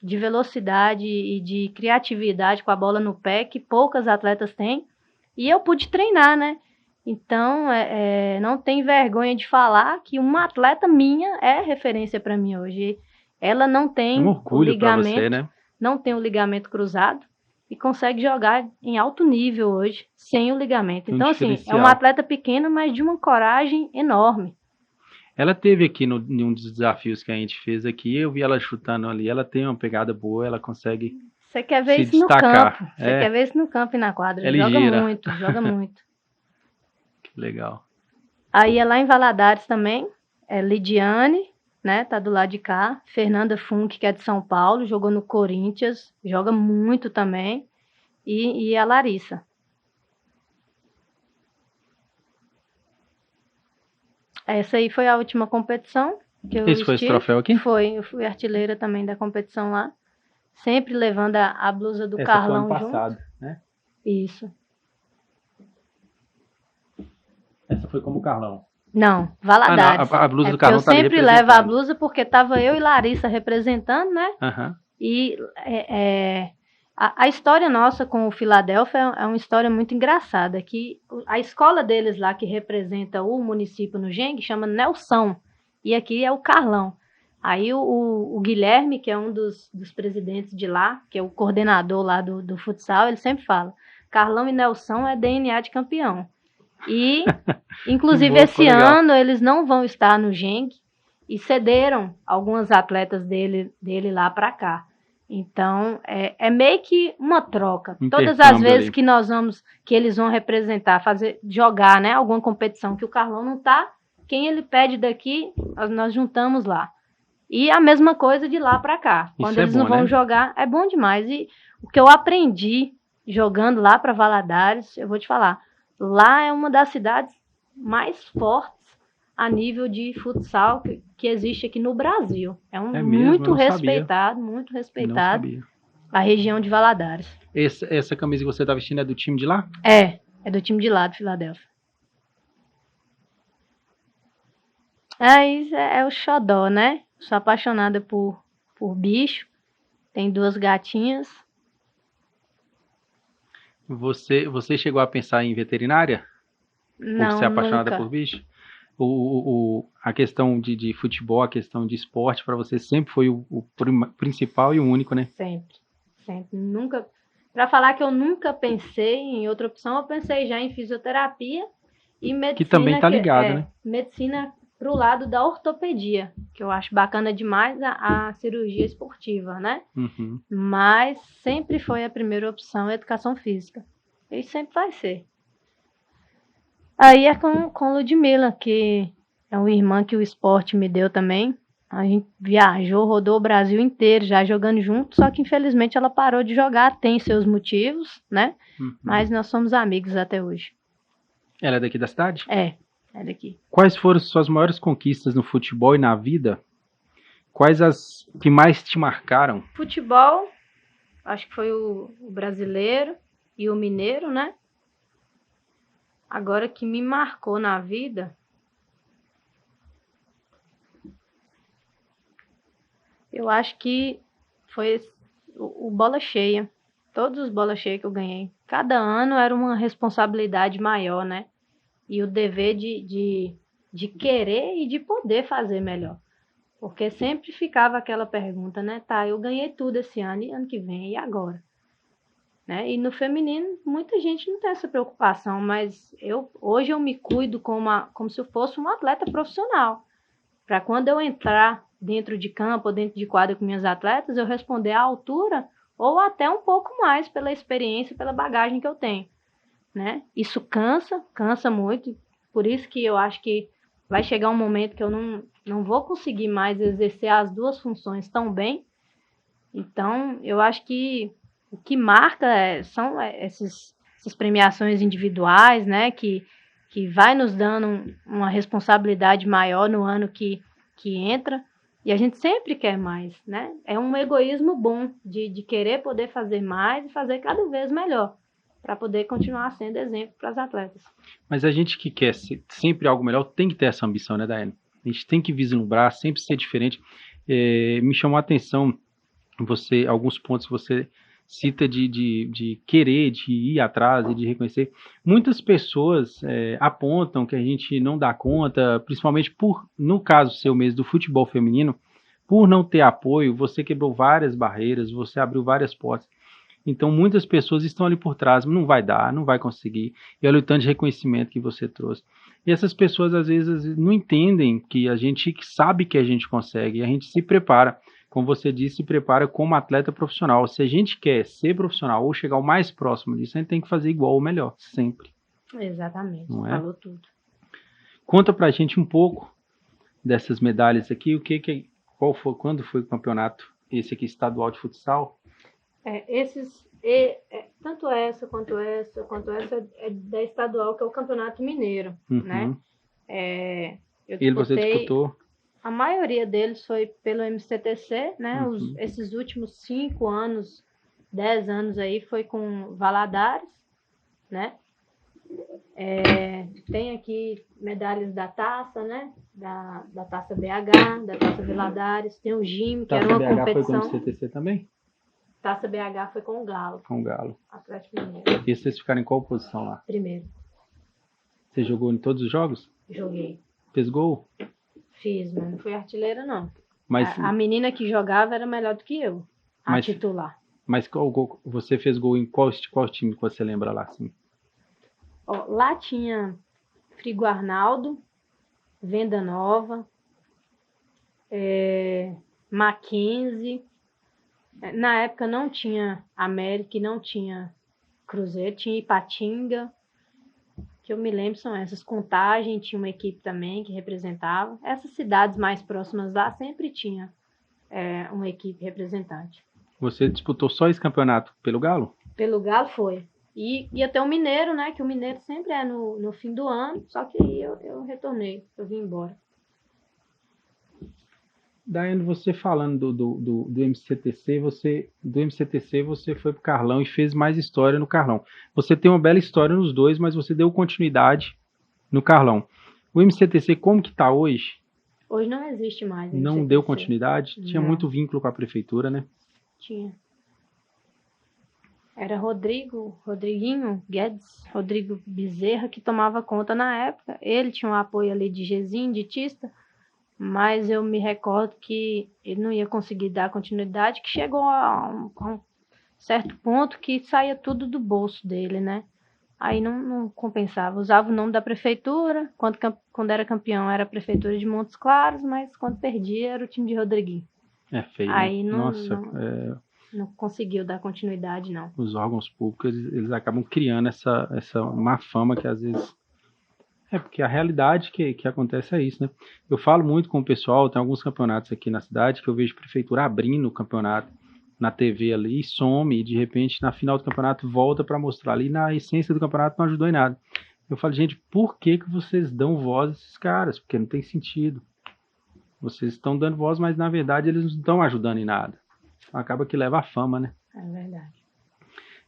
de velocidade e de criatividade com a bola no pé que poucas atletas têm. E eu pude treinar, né? Então, não tem vergonha de falar que uma atleta minha é referência para mim hoje. Ela não tem um orgulho para você, né? Não tem o ligamento cruzado. e consegue jogar em alto nível hoje, sem o ligamento. Então, assim, é uma atleta pequena, mas de uma coragem enorme. Ela teve aqui em um dos desafios que a gente fez aqui, eu vi ela chutando ali, ela tem uma pegada boa, ela consegue Você quer ver isso destacar. No campo. Você quer ver isso no campo e na quadra. É joga ligeira. muito, joga muito. Que legal. Aí é lá em Valadares também, é Lidiane, né, tá do lado de cá. Fernanda Funk, que é de São Paulo, jogou no Corinthians, joga muito também. E a Larissa. Essa aí foi a última competição que eu Esse foi esse troféu aqui? Foi, eu fui artilheira também da competição lá. Sempre levando a blusa do Carlão junto. Essa foi ano passado, né? Isso. Essa foi como Carlão? Não, Valadares. Não, a blusa do Carlão eu sempre levo a blusa porque tava eu e Larissa representando, né? Uhum. E a história nossa com o Filadélfia é uma história muito engraçada, que a escola deles lá, que representa o município no Geng, chama Nelson, e aqui é o Carlão. Aí o Guilherme, que é um dos presidentes de lá, que é o coordenador lá do futsal, ele sempre fala, Carlão e Nelson é DNA de campeão. E, inclusive, esse ano eles não vão estar no Geng e cederam algumas atletas dele lá para cá. Então, é meio que uma troca. Todas as vezes que que eles vão representar, jogar, né, alguma competição que o Carlão não tá, quem ele pede daqui, nós juntamos lá. E a mesma coisa de lá para cá. Quando eles não vão jogar, é bom demais. E o que eu aprendi jogando lá para Valadares, eu vou te falar, lá é uma das cidades mais fortes a nível de futsal que existe aqui no Brasil. Muito respeitado a região de Valadares. Essa camisa que você está vestindo é do time de lá? É do time de lá, do Filadélfia. Isso é o xodó, né? Sou apaixonada por bicho. Tem 2 gatinhas. Você chegou a pensar em veterinária? Não, por ser apaixonada nunca. por bicho? A questão de futebol, a questão de esporte, para você sempre foi o principal e o único, né? Sempre. Nunca. Para falar que eu nunca pensei em outra opção, eu pensei já em fisioterapia e medicina. Que também tá ligado, né? Medicina pro lado da ortopedia, que eu acho bacana demais a cirurgia esportiva, né? Uhum. Mas sempre foi a primeira opção a educação física. E sempre vai ser. Aí é com Ludmilla, que é uma irmã que o esporte me deu também. A gente viajou, rodou o Brasil inteiro já jogando junto, só que infelizmente ela parou de jogar, tem seus motivos, né? Uhum. Mas nós somos amigos até hoje. Ela é daqui da cidade? É daqui. Quais foram suas maiores conquistas no futebol e na vida? Quais as que mais te marcaram? Futebol, acho que foi o brasileiro e o mineiro, né? Agora, que me marcou na vida, eu acho que foi o bola cheia. Todos os bola cheia que eu ganhei. Cada ano era uma responsabilidade maior, né? E o dever de querer e de poder fazer melhor. Porque sempre ficava aquela pergunta, né? Tá, eu ganhei tudo esse ano e ano que vem, e agora? Né? E no feminino, muita gente não tem essa preocupação, mas hoje eu me cuido como se eu fosse um atleta profissional. Para quando eu entrar dentro de campo ou dentro de quadra com minhas atletas, eu responder à altura ou até um pouco mais pela experiência, pela bagagem que eu tenho. Né? Isso cansa muito, por isso que eu acho que vai chegar um momento que eu não vou conseguir mais exercer as 2 funções tão bem. Então, eu acho que o que marca são essas premiações individuais, né, que vai nos dando uma responsabilidade maior no ano que entra, e a gente sempre quer mais, né? É um egoísmo bom de querer poder fazer mais e fazer cada vez melhor, para poder continuar sendo exemplo para as atletas. Mas a gente que quer sempre algo melhor tem que ter essa ambição, né, Daiane? A gente tem que vislumbrar, sempre ser diferente. Me chamou a atenção alguns pontos que você cita de querer, de ir atrás e de reconhecer. Muitas pessoas apontam que a gente não dá conta, principalmente no caso seu mesmo, do futebol feminino, por não ter apoio, você quebrou várias barreiras, você abriu várias portas. Então, muitas pessoas estão ali por trás, não vai dar, não vai conseguir. E olha o tanto de reconhecimento que você trouxe. E essas pessoas, às vezes, não entendem que a gente sabe que a gente consegue, e a gente se prepara. Como você disse, se prepara como atleta profissional. Se a gente quer ser profissional ou chegar o mais próximo disso, a gente tem que fazer igual ou melhor, sempre. Exatamente, não é? Falou tudo. Conta pra gente um pouco dessas medalhas aqui, quando foi o campeonato, esse aqui estadual de futsal? Tanto essa quanto essa é da estadual, que é o Campeonato Mineiro, né? Você disputou? A maioria deles foi pelo MCTC, né? Esses últimos 5 anos, 10 anos aí foi com Valadares, né? Tem aqui medalhas da taça, né? Da taça BH, da taça Valadares, tem o GIM, que era uma competição. Taça BH foi com o MCTC também? Taça BH foi com o Galo. Com o Galo. Atlético Mineiro. E vocês ficaram em qual posição lá? Primeiro. Você jogou em todos os jogos? Joguei. Fez gol? Fiz, mas não fui artilheira, não. Mas a menina que jogava era melhor do que eu, titular. Mas qual gol, você fez gol em qual time que você lembra lá? Assim? Lá tinha Frigo Arnaldo, Venda Nova, Mackenzie. Na época não tinha América, não tinha Cruzeiro, tinha Ipatinga. Que eu me lembro são essas. Contagem, tinha uma equipe também que representava. Essas cidades mais próximas lá sempre tinha uma equipe representante. Você disputou só esse campeonato pelo Galo? Pelo Galo foi. E ia ter o Mineiro, né? Que o Mineiro sempre é no fim do ano. Só que aí eu retornei, eu vim embora. Daiane, você falando do MCTC, você foi pro Carlão e fez mais história no Carlão. Você tem uma bela história nos dois, mas você deu continuidade no Carlão. O MCTC, como que tá hoje? Hoje não existe mais. Não deu continuidade? Tinha muito vínculo com a prefeitura, né? Tinha. Era Rodriguinho Guedes, Rodrigo Bezerra, que tomava conta na época. Ele tinha um apoio ali de Gezinho, de Tista, mas eu me recordo que ele não ia conseguir dar continuidade, que chegou a um certo ponto que saía tudo do bolso dele, né? Aí não compensava. Usava o nome da prefeitura, quando era campeão era a prefeitura de Montes Claros, mas quando perdia era o time de Rodriguinho. É feio, aí né? Não conseguiu dar continuidade, não. Os órgãos públicos, eles acabam criando essa má fama que às vezes... porque a realidade que acontece é isso, né? Eu falo muito com o pessoal, tem alguns campeonatos aqui na cidade que eu vejo a prefeitura abrindo o campeonato na TV ali e some, e de repente na final do campeonato volta para mostrar ali, na essência do campeonato não ajudou em nada. Eu falo, gente, por que vocês dão voz a esses caras? Porque não tem sentido. Vocês estão dando voz, mas na verdade eles não estão ajudando em nada. Acaba que leva a fama, né? É verdade.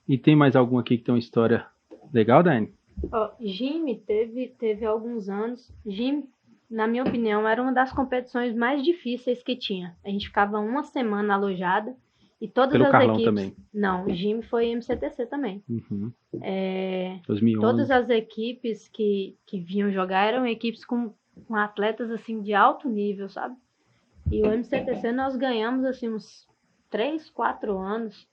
E tem mais algum aqui que tem uma história legal, Daiane? Gime teve alguns anos. Gime, na minha opinião, era uma das competições mais difíceis que tinha. A gente ficava uma semana alojada e todas Pelo as Carlão equipes... também. Não, Gime foi MCTC também. 2011. Todas as equipes que vinham jogar eram equipes com atletas assim de alto nível, sabe? E o MCTC nós ganhamos assim uns 3, 4 anos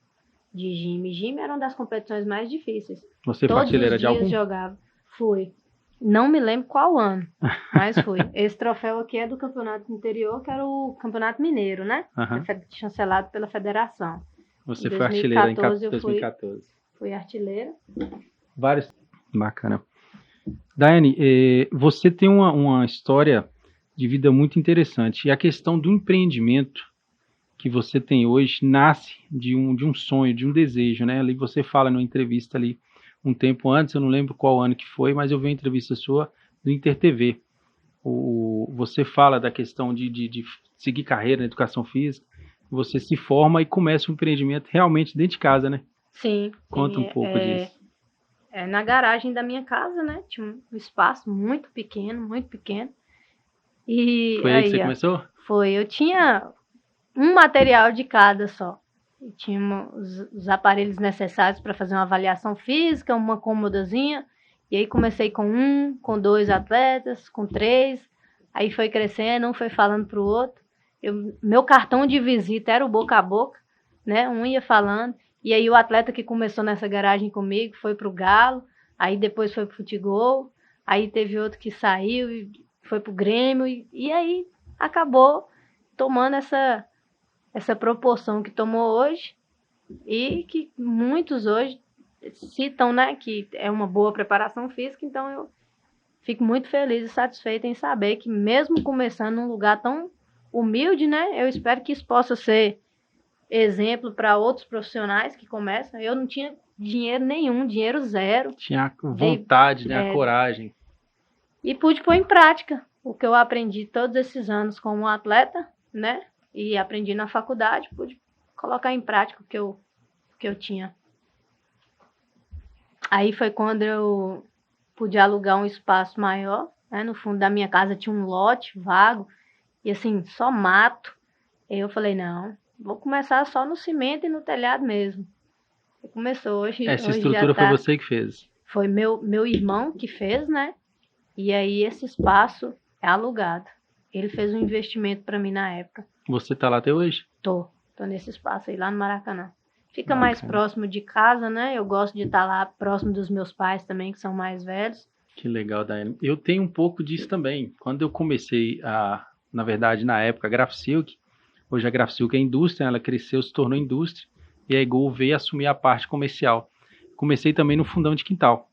de Gime. Gime era uma das competições mais difíceis. Você foi artilheira de algum? Jogava. Fui. Não me lembro qual ano, mas fui. Esse troféu aqui é do campeonato interior, que era o Campeonato Mineiro, né? Chancelado pela federação. Você foi artilheira em 2014. Fui artilheira. Vários. Bacana. Daiane, você tem uma história de vida muito interessante. E a questão do empreendimento que você tem hoje nasce de um sonho, de um desejo, né? Ali você fala numa entrevista ali um tempo antes, eu não lembro qual ano que foi, mas eu vi uma entrevista sua do InterTV. Você fala da questão de seguir carreira na educação física, você se forma e começa um empreendimento realmente dentro de casa, né? Sim. Conta um pouco disso. Na garagem da minha casa, né? Tinha um espaço muito pequeno, muito pequeno. E foi aí que você começou? Foi. Eu tinha um material de cada só. E tinha os aparelhos necessários para fazer uma avaliação física, uma cômodazinha. E aí comecei com 2 atletas, com 3. Aí foi crescendo, um foi falando pro outro. Meu cartão de visita era o boca a boca, né? Um ia falando. E aí o atleta que começou nessa garagem comigo foi pro Galo, aí depois foi pro Futebol, aí teve outro que saiu e foi pro Grêmio, e aí acabou tomando essa proporção que tomou hoje, e que muitos hoje citam, né, que é uma boa preparação física. Então eu fico muito feliz e satisfeita em saber que, mesmo começando num lugar tão humilde, né, eu espero que isso possa ser exemplo para outros profissionais que começam. Eu não tinha dinheiro nenhum, dinheiro zero. Tinha a vontade, né, a coragem. E pude pôr em prática o que eu aprendi todos esses anos como atleta, né, e aprendi na faculdade, pude colocar em prática o que eu tinha. Aí foi quando eu pude alugar um espaço maior, né? No fundo da minha casa tinha um lote vago, e assim, só mato. E eu falei, não, vou começar só no cimento e no telhado mesmo. E começou hoje. Essa hoje estrutura foi você que fez? Foi meu irmão que fez, né? E aí esse espaço é alugado. Ele fez um investimento para mim na época. Você tá lá até hoje? Tô nesse espaço aí, lá no Maracanã. Fica mais próximo de casa, né? Eu gosto de estar lá próximo dos meus pais também, que são mais velhos. Que legal, Daiane. Eu tenho um pouco disso também. Quando eu comecei na verdade, na época, a Grafsilk, hoje a Grafsilk é indústria, ela cresceu, se tornou indústria, e a Gol veio assumir a parte comercial. Comecei também no fundão de quintal.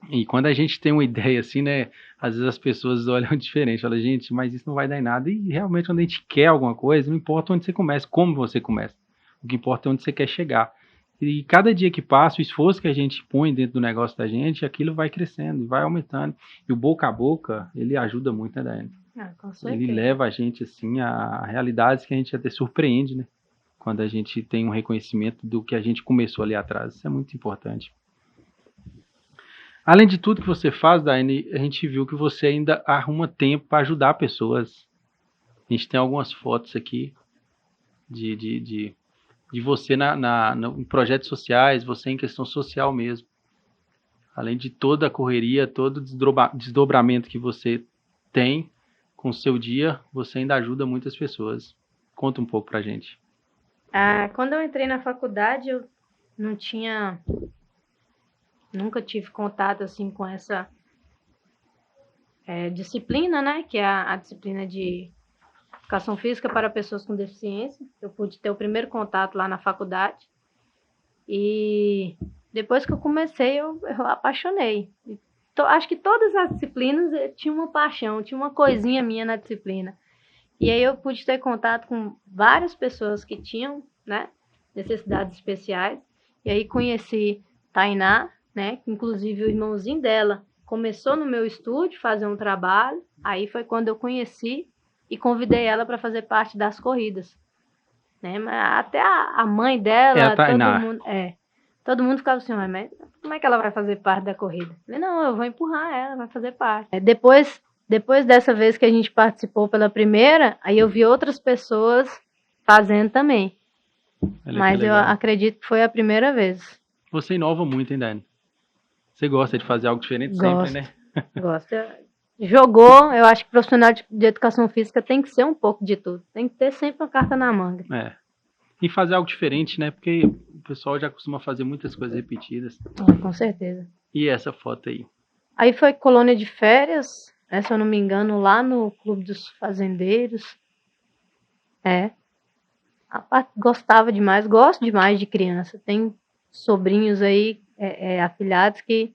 E quando a gente tem uma ideia assim, né, às vezes as pessoas olham diferente, falam, gente, mas isso não vai dar em nada. E realmente, quando a gente quer alguma coisa, não importa onde você começa, como você começa. O que importa é onde você quer chegar. E cada dia que passa, o esforço que a gente põe dentro do negócio da gente, aquilo vai crescendo, vai aumentando. E o boca a boca, ele ajuda muito, né, Daiane? Com certeza. Ele leva a gente, assim, a realidades que a gente até surpreende, né? Quando a gente tem um reconhecimento do que a gente começou ali atrás. Isso é muito importante. Além de tudo que você faz, Daiane, a gente viu que você ainda arruma tempo para ajudar pessoas. A gente tem algumas fotos aqui de você em projetos sociais, você em questão social mesmo. Além de toda a correria, todo o desdobramento que você tem com o seu dia, você ainda ajuda muitas pessoas. Conta um pouco pra gente. Quando eu entrei na faculdade, eu nunca tive contato assim com essa disciplina, né? Que é a disciplina de educação física para pessoas com deficiência. Eu pude ter o primeiro contato lá na faculdade. E depois que eu comecei, eu apaixonei. Acho que todas as disciplinas tinham uma paixão, tinha uma coisinha minha na disciplina. E aí eu pude ter contato com várias pessoas que tinham, né, necessidades especiais. E aí conheci Tainá, né, inclusive o irmãozinho dela começou no meu estúdio fazer um trabalho. Aí foi quando eu conheci e convidei ela para fazer parte das corridas, né? Até a mãe dela, todo mundo ficava assim, mas como é que ela vai fazer parte da corrida? Eu falei, não, eu vou empurrar ela, vai fazer parte. Depois dessa vez que a gente participou pela primeira, aí eu vi outras pessoas fazendo também. Mas eu acredito que foi a primeira vez. Você inova muito, hein, Daiane? Você gosta de fazer algo diferente sempre, né? Gosto. Jogou, eu acho que profissional de educação física tem que ser um pouco de tudo. Tem que ter sempre uma carta na manga. E fazer algo diferente, né? Porque o pessoal já costuma fazer muitas coisas repetidas. Com certeza. E essa foto aí? Aí foi colônia de férias, se eu não me engano, lá no Clube dos Fazendeiros. Gostava demais, gosto demais de criança. Tem sobrinhos aí, afilhados, que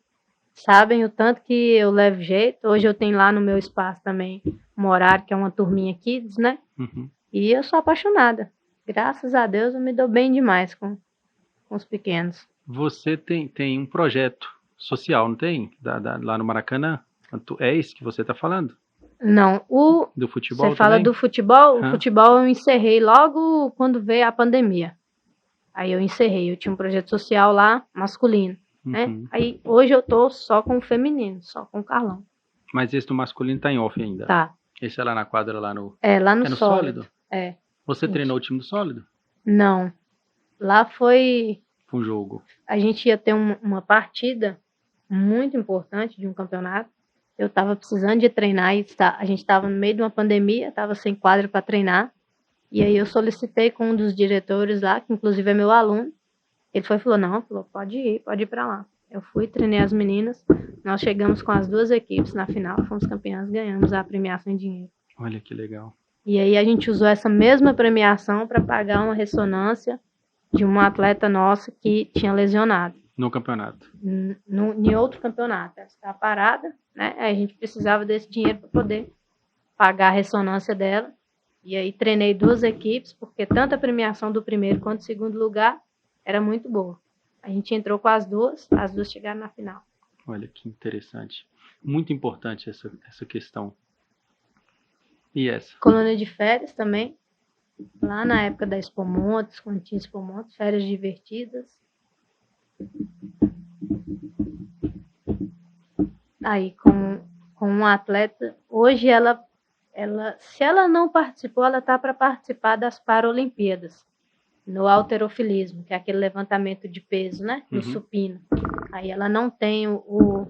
sabem o tanto que eu levo jeito. Hoje eu tenho lá no meu espaço também um horário que é uma turminha kids, né? Uhum. E eu sou apaixonada. Graças a Deus eu me dou bem demais com os pequenos. Você tem um projeto social, não tem? Lá no Maracanã? É isso que você está falando? Não, do futebol. Você fala também? Do futebol? O futebol eu encerrei logo quando veio a pandemia. Aí eu encerrei. Eu tinha um projeto social lá, masculino. Né? Aí hoje eu tô só com o feminino, só com o Carlão. Mas esse do masculino tá em off ainda? Tá. Esse é lá na quadra, lá no... lá no Sólido? Você Gente. Treinou o time do Sólido? Não. Lá foi... Um jogo. A gente ia ter uma partida muito importante de um campeonato. Eu tava precisando de treinar e a gente tava no meio de uma pandemia, tava sem quadra para treinar. E aí eu solicitei com um dos diretores lá, que inclusive é meu aluno, Ele falou, não, pode ir para lá. Eu fui, treinei as meninas, nós chegamos com as 2 equipes na final, fomos campeãs, ganhamos a premiação em dinheiro. Olha que legal. E aí a gente usou essa mesma premiação para pagar uma ressonância de uma atleta nossa que tinha lesionado. No campeonato? Em outro campeonato. Ela estava parada, né? Aí a gente precisava desse dinheiro para poder pagar a ressonância dela. E aí treinei 2 equipes, porque tanto a premiação do primeiro quanto do segundo lugar era muito boa. A gente entrou com as duas chegaram na final. Olha que interessante. Muito importante essa questão. E essa? Colônia de férias também. Lá na época da Expo Montes, quando tinha Expo Montes, férias divertidas. Aí, com uma atleta, hoje ela, se ela não participou, ela está para participar das Paralimpíadas, no halterofilismo, que é aquele levantamento de peso, né? No supino. Aí ela não tem o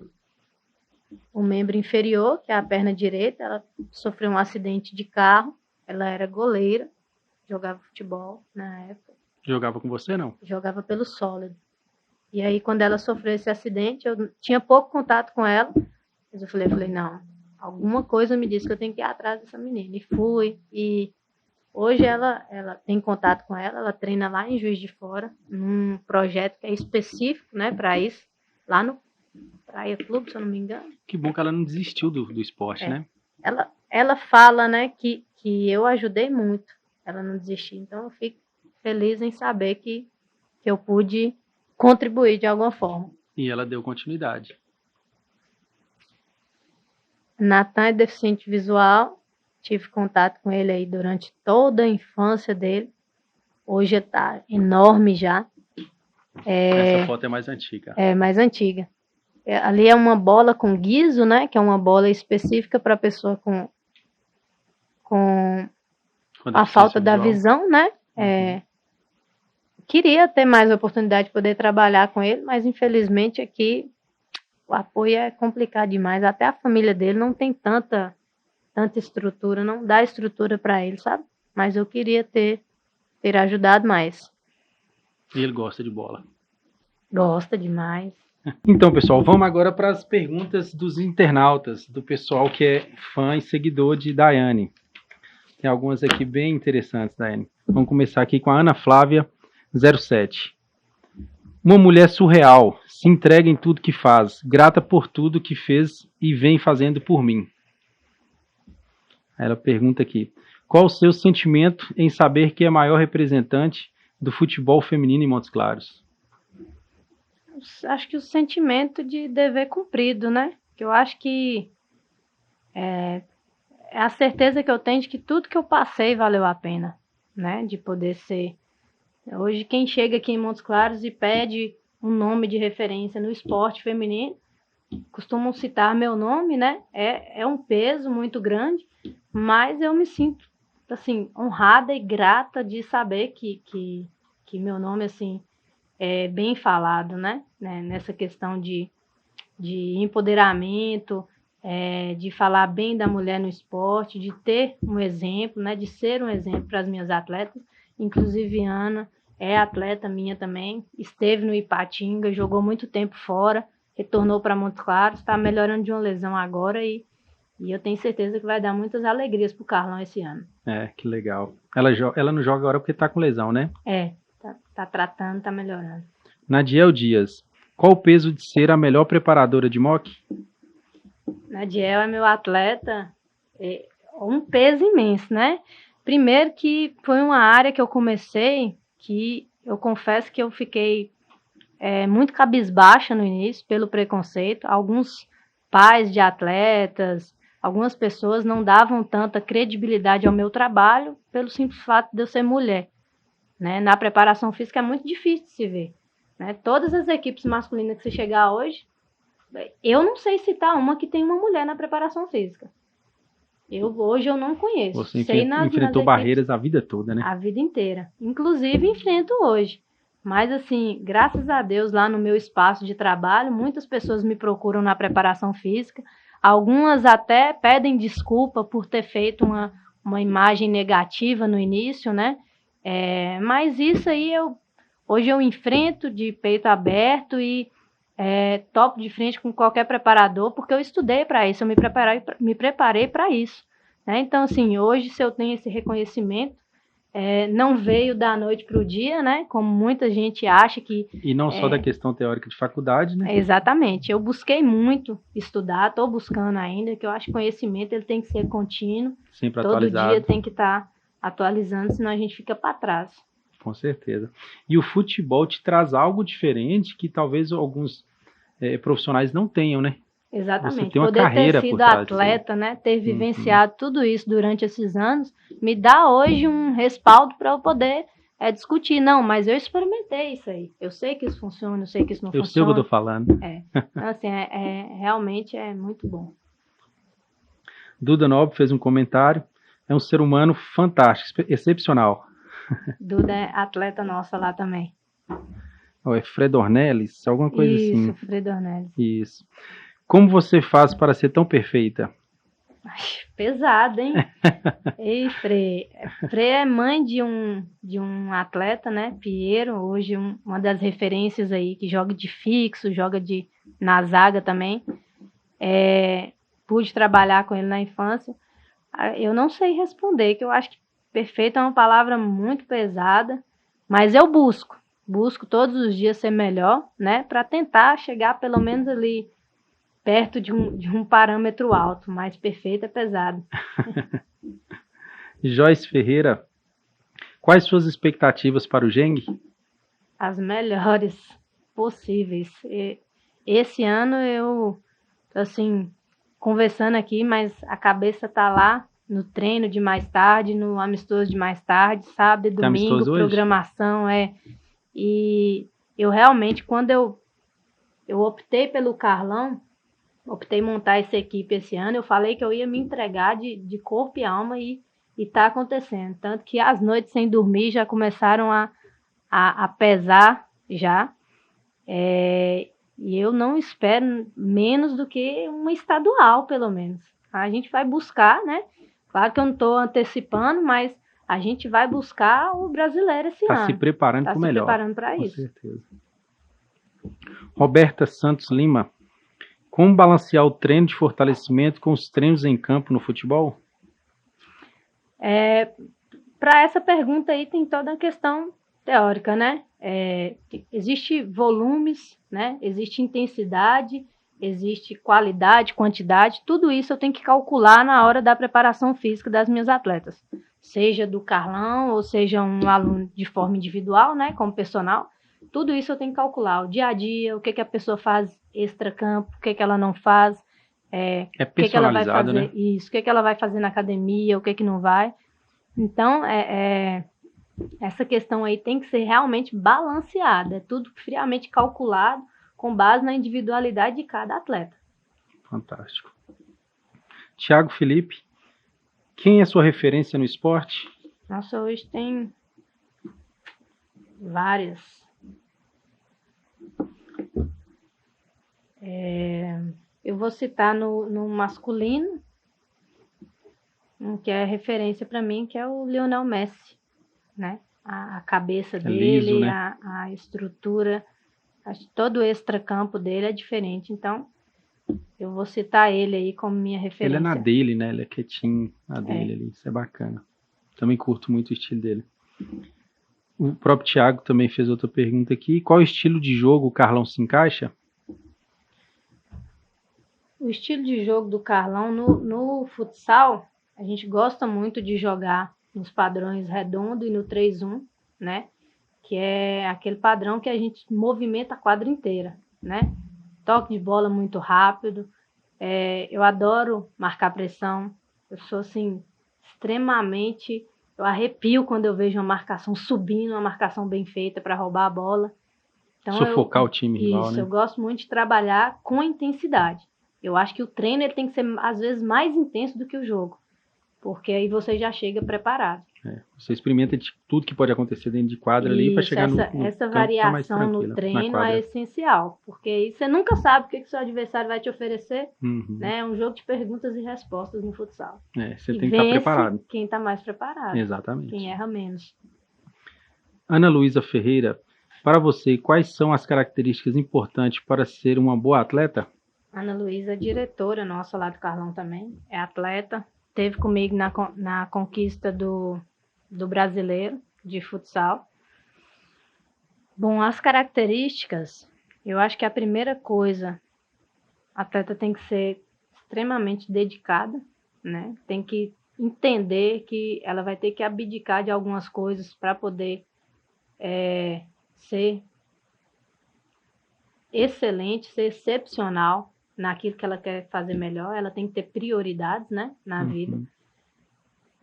membro inferior, que é a perna direita, ela sofreu um acidente de carro, ela era goleira, jogava futebol na época. Jogava com você, não? Jogava pelo sólido. E aí, quando ela sofreu esse acidente, eu tinha pouco contato com ela, mas eu falei, não, alguma coisa me disse que eu tenho que ir atrás dessa menina. E fui, e hoje ela tem contato com ela treina lá em Juiz de Fora, num projeto que é específico, né, para isso, lá no Praia Clube, se eu não me engano. Que bom que ela não desistiu do esporte, né? Ela fala, né, que eu ajudei muito ela não desistir. Então, eu fico feliz em saber que eu pude contribuir de alguma forma. E ela deu continuidade. Natan é deficiente visual. Tive contato com ele aí durante toda a infância dele. Hoje está enorme já. Essa foto é mais antiga. É mais antiga. Ali é uma bola com guiso, né? Que é uma bola específica para pessoa com a falta da visão, né? Queria ter mais oportunidade de poder trabalhar com ele, mas infelizmente aqui o apoio é complicado demais. Até a família dele não tem tanta estrutura, não dá estrutura para ele, sabe? Mas eu queria ter ajudado mais. E ele gosta de bola? Gosta demais. Então, pessoal, vamos agora para as perguntas dos internautas, do pessoal que é fã e seguidor de Daiane. Tem algumas aqui bem interessantes, Daiane. Vamos começar aqui com a Ana Flávia, 07. Uma mulher surreal, se entrega em tudo que faz, grata por tudo que fez e vem fazendo por mim. Ela pergunta aqui, qual o seu sentimento em saber que é a maior representante do futebol feminino em Montes Claros? Acho que o sentimento de dever cumprido, né? Que eu acho que é a certeza que eu tenho de que tudo que eu passei valeu a pena, né? De poder ser. Hoje, quem chega aqui em Montes Claros e pede um nome de referência no esporte feminino, costumam citar meu nome, né? É um peso muito grande, mas eu me sinto, assim, honrada e grata de saber que meu nome, assim, é bem falado, né? Nessa questão de empoderamento, de falar bem da mulher no esporte, de ter um exemplo, né? De ser um exemplo para as minhas atletas. Inclusive, Ana é atleta minha também, esteve no Ipatinga, jogou muito tempo fora, retornou para Montes Claros, está melhorando de uma lesão agora e eu tenho certeza que vai dar muitas alegrias para o Carlão esse ano. Que legal. Ela não joga agora porque está com lesão, né? Tá tratando, tá melhorando. Nadiel Dias, qual o peso de ser a melhor preparadora de mock? Nadiel é meu atleta, um peso imenso, né? Primeiro que foi uma área que eu comecei que eu confesso que eu fiquei muito cabisbaixa no início pelo preconceito. Alguns pais de atletas, algumas pessoas não davam tanta credibilidade ao meu trabalho pelo simples fato de eu ser mulher. Né? Na preparação física é muito difícil de se ver. Né? Todas as equipes masculinas que você chegar hoje, eu não sei citar uma que tem uma mulher na preparação física. Hoje eu não conheço. Você enfrentou barreiras a vida toda, né? A vida inteira. Inclusive enfrento hoje. Mas assim, graças a Deus, lá no meu espaço de trabalho, muitas pessoas me procuram na preparação física. Algumas até pedem desculpa por ter feito uma imagem negativa no início, né? Mas isso aí Hoje eu enfrento de peito aberto e topo de frente com qualquer preparador, porque eu estudei para isso, eu me preparei para isso. Né? Então, assim, hoje, se eu tenho esse reconhecimento, não veio da noite para o dia, né? Como muita gente acha que... E não só da questão teórica de faculdade, né? Exatamente. Eu busquei muito estudar, estou buscando ainda, que eu acho que conhecimento ele tem que ser contínuo. Sempre todo atualizado. dia tem que estar atualizando, senão a gente fica para trás. Com certeza. E o futebol te traz algo diferente que talvez alguns profissionais não tenham, né? Exatamente. Você tem uma Poder carreira ter sido por trás atleta, né? Ter vivenciado tudo isso durante esses anos, me dá hoje um respaldo para eu poder discutir. Não, mas eu experimentei isso aí. Eu sei que isso funciona, eu sei que isso não funciona. Eu sei o que eu tô falando. Então, assim, realmente é muito bom. Duda Nobre fez um comentário. É um ser humano fantástico, excepcional. Duda é atleta nossa lá também. É Fred Ornelis, alguma coisa assim. Isso, Fred Ornelis. Isso. Como você faz para ser tão perfeita? Ai, pesado, hein? Ei, Frei. Frei é mãe de um atleta, né? Piero, hoje uma das referências aí, que joga de fixo, joga na zaga também. Pude trabalhar com ele na infância. Eu não sei responder, que eu acho que perfeito é uma palavra muito pesada, mas eu busco todos os dias ser melhor, né? Para tentar chegar pelo menos ali perto de um parâmetro alto, mas perfeito é pesado. Joyce Ferreira, quais suas expectativas para o Geng? As melhores possíveis. Esse ano eu, assim, conversando aqui, mas a cabeça tá lá no treino de mais tarde, no amistoso de mais tarde, sábado e domingo, programação E eu realmente, quando eu optei pelo Carlão, optei montar essa equipe esse ano, eu falei que eu ia me entregar de corpo e alma e tá acontecendo. Tanto que as noites sem dormir já começaram a pesar já. E eu não espero menos do que uma estadual, pelo menos. A gente vai buscar, né? Claro que eu não estou antecipando, mas a gente vai buscar o brasileiro esse ano. Está se preparando para o melhor. Está se preparando para isso. Com certeza. Roberta Santos Lima. Como balancear o treino de fortalecimento com os treinos em campo no futebol? Para essa pergunta aí tem toda a questão teórica, né? Existe volumes, né? Existe intensidade, existe qualidade, quantidade, tudo isso eu tenho que calcular na hora da preparação física das minhas atletas, seja do Carlão ou seja um aluno de forma individual, né? Como personal, tudo isso eu tenho que calcular, o dia a dia, o que a pessoa faz extra-campo, o que ela não faz, personalizado, o que ela vai fazer, né? Isso, o que ela vai fazer na academia, o que não vai. Então, essa questão aí tem que ser realmente balanceada, é tudo friamente calculado com base na individualidade de cada atleta. Fantástico. Thiago Felipe, quem é sua referência no esporte? Nossa, hoje tem várias. Eu vou citar no masculino, que é referência para mim, que é o Lionel Messi, né? A cabeça dele, liso, né? a estrutura, acho que todo o extracampo dele é diferente, então eu vou citar ele aí como minha referência. Ele é na dele, né? Ele é quietinho na dele ali, isso é bacana. Também curto muito o estilo dele. O próprio Thiago também fez outra pergunta aqui. Qual estilo de jogo o Carlão se encaixa? O estilo de jogo do Carlão no futsal, a gente gosta muito de jogar nos padrões redondo e no 3-1, né? Que é aquele padrão que a gente movimenta a quadra inteira, né? Toque de bola muito rápido. Eu adoro marcar pressão. Eu sou, assim, extremamente... Eu arrepio quando eu vejo uma marcação subindo, uma marcação bem feita para roubar a bola. Então, sufocar o time rival, né? Isso, eu gosto muito de trabalhar com intensidade. Eu acho que o treino ele tem que ser, às vezes, mais intenso do que o jogo. Porque aí você já chega preparado. Você experimenta de tudo que pode acontecer dentro de quadra ali para chegar no essa campo, variação no treino é essencial. Porque aí você nunca sabe o que o seu adversário vai te oferecer. Né? É um jogo de perguntas e respostas no futsal. Você tem que estar preparado. Quem está mais preparado. Exatamente. Quem erra menos. Ana Luísa Ferreira, Para você, quais são as características importantes para ser uma boa atleta? Ana Luísa, diretora nossa lá do Carlão também, é atleta, esteve comigo na conquista do brasileiro de futsal. Bom, as características, eu acho que a primeira coisa, a atleta tem que ser extremamente dedicada, né? Tem que entender que ela vai ter que abdicar de algumas coisas para poder ser excelente, ser excepcional naquilo que ela quer fazer melhor. Ela tem que ter prioridades, né, na vida.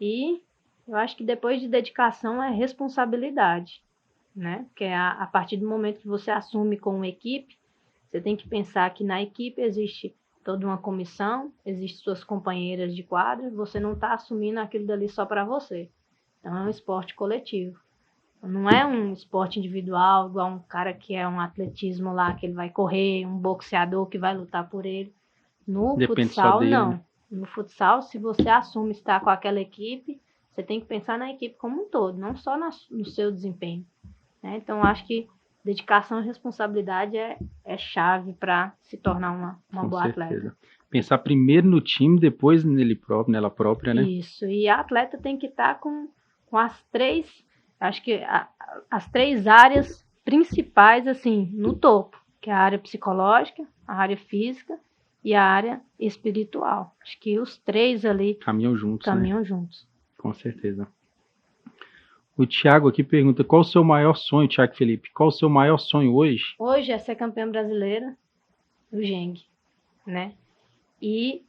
E eu acho que depois de dedicação é responsabilidade, né? Porque a partir do momento que você assume com uma equipe, você tem que pensar que na equipe existe toda uma comissão, existem suas companheiras de quadra, você não está assumindo aquilo dali só para você. Então é um esporte coletivo. Não é um esporte individual, igual um cara que é um atletismo lá, que ele vai correr, um boxeador que vai lutar por ele. No futsal, não. No futsal, se você assume estar com aquela equipe, você tem que pensar na equipe como um todo, não só no seu desempenho. Né? Então, acho que dedicação e responsabilidade é chave para se tornar uma boa atleta. Pensar primeiro no time, depois nela própria, né? Isso, e a atleta tem que estar com as três, acho que as três áreas principais, assim, no topo, que é a área psicológica, a área física e a área espiritual. Acho que os três ali caminham juntos. Juntos. Com certeza. O Thiago aqui pergunta, qual o seu maior sonho, Thiago Felipe? Qual o seu maior sonho hoje? Hoje é ser campeã brasileira do Geng, né? E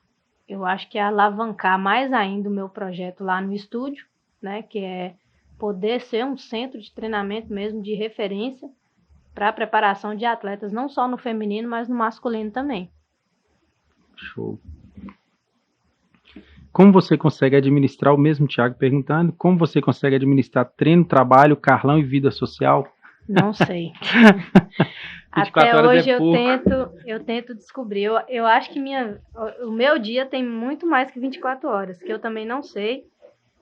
eu acho que é alavancar mais ainda o meu projeto lá no estúdio, né? Que é poder ser um centro de treinamento mesmo, de referência para a preparação de atletas, não só no feminino, mas no masculino também. Show. Como você consegue administrar, o mesmo Thiago perguntando, como você consegue administrar treino, trabalho, Carlão e vida social? Não sei. Até hoje eu tento descobrir. Eu acho que o meu dia tem muito mais que 24 horas, que eu também não sei.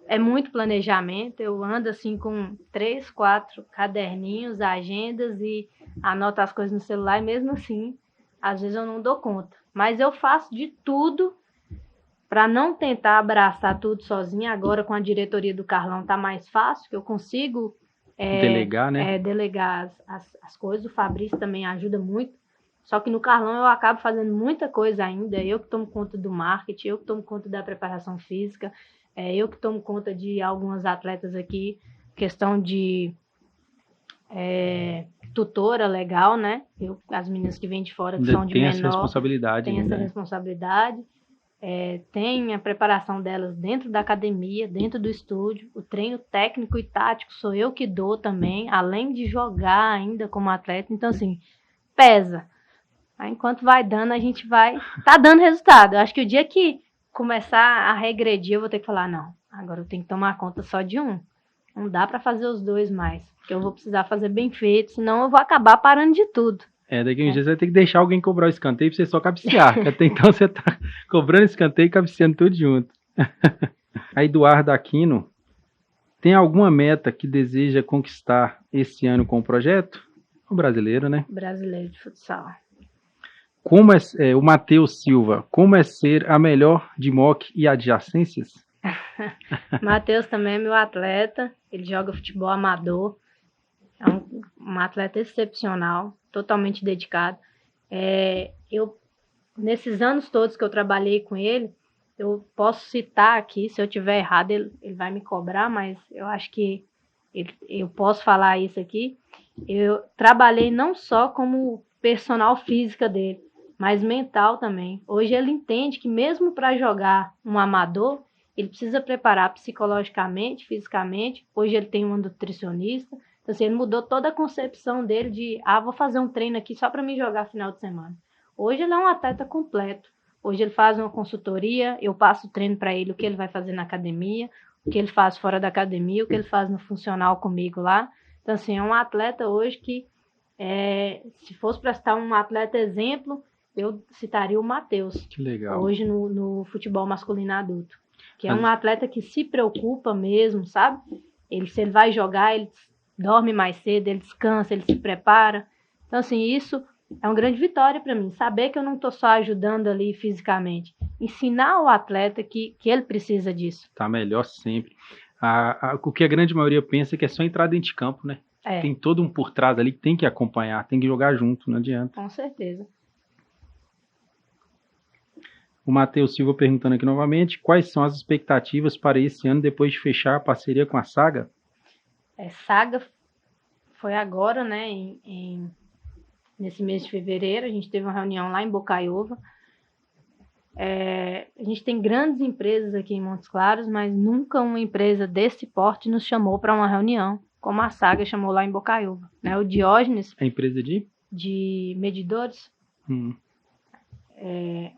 É muito planejamento. Eu ando assim com 3, 4 caderninhos, agendas e anoto as coisas no celular e mesmo assim, às vezes eu não dou conta. Mas eu faço de tudo para não tentar abraçar tudo sozinha. Agora com a diretoria do Carlão tá mais fácil, que eu consigo delegar, né? Delegar as coisas. O Fabrício também ajuda muito. Só que no Carlão eu acabo fazendo muita coisa ainda. Eu que tomo conta do marketing, eu que tomo conta da preparação física, eu que tomo conta de algumas atletas aqui, questão de tutora legal, né? As meninas que vêm de fora, que são de menor, essa responsabilidade. Tem essa responsabilidade. Tem a preparação delas dentro da academia, dentro do estúdio. O treino técnico e tático sou eu que dou também, além de jogar ainda como atleta. Então, assim, pesa. Aí, enquanto vai dando, a gente tá dando resultado. Eu acho que o dia que começar a regredir, eu vou ter que falar, não, agora eu tenho que tomar conta só de um. Não dá para fazer os dois mais, porque eu vou precisar fazer bem feito, senão eu vou acabar parando de tudo. Daqui a uns dias você vai ter que deixar alguém cobrar o escanteio pra você só cabecear. Até então você tá cobrando escanteio e cabeceando tudo junto. A Eduardo Aquino, tem alguma meta que deseja conquistar esse ano com o projeto? O brasileiro, né? Brasileiro de futsal. Como o Matheus Silva, como é ser a melhor de mock e adjacências? Matheus também é meu atleta, ele joga futebol amador, é um atleta excepcional, totalmente dedicado. Nesses anos todos que eu trabalhei com ele, eu posso citar aqui, se eu tiver errado, ele vai me cobrar, mas eu acho que eu posso falar isso aqui. Eu trabalhei não só como personal física dele, mas mental também. Hoje ele entende que mesmo para jogar um amador, ele precisa preparar psicologicamente, fisicamente. Hoje ele tem um nutricionista. Então, assim, ele mudou toda a concepção dele de, vou fazer um treino aqui só para me jogar final de semana. Hoje ele é um atleta completo. Hoje ele faz uma consultoria, eu passo o treino para ele, o que ele vai fazer na academia, o que ele faz fora da academia, o que ele faz no funcional comigo lá. Então, assim, é um atleta hoje que, se fosse para citar um atleta exemplo, eu citaria o Matheus. Que legal. Hoje no futebol masculino adulto. Que é um atleta que se preocupa mesmo, sabe? Se ele vai jogar, ele dorme mais cedo, ele descansa, ele se prepara. Então, assim, isso é uma grande vitória para mim. Saber que eu não estou só ajudando ali fisicamente. Ensinar o atleta que ele precisa disso. Tá melhor sempre. O que a grande maioria pensa é que é só entrar dentro de campo, né? Tem todo um por trás ali que tem que acompanhar, tem que jogar junto, não adianta. Com certeza. O Matheus Silva perguntando aqui novamente, quais são as expectativas para esse ano depois de fechar a parceria com a Saga? Saga foi agora, né, nesse mês de fevereiro, a gente teve uma reunião lá em Bocaiúva. A gente tem grandes empresas aqui em Montes Claros, mas nunca uma empresa desse porte nos chamou para uma reunião, como a Saga chamou lá em Bocaiúva. Né? O Diógenes... A empresa de medidores.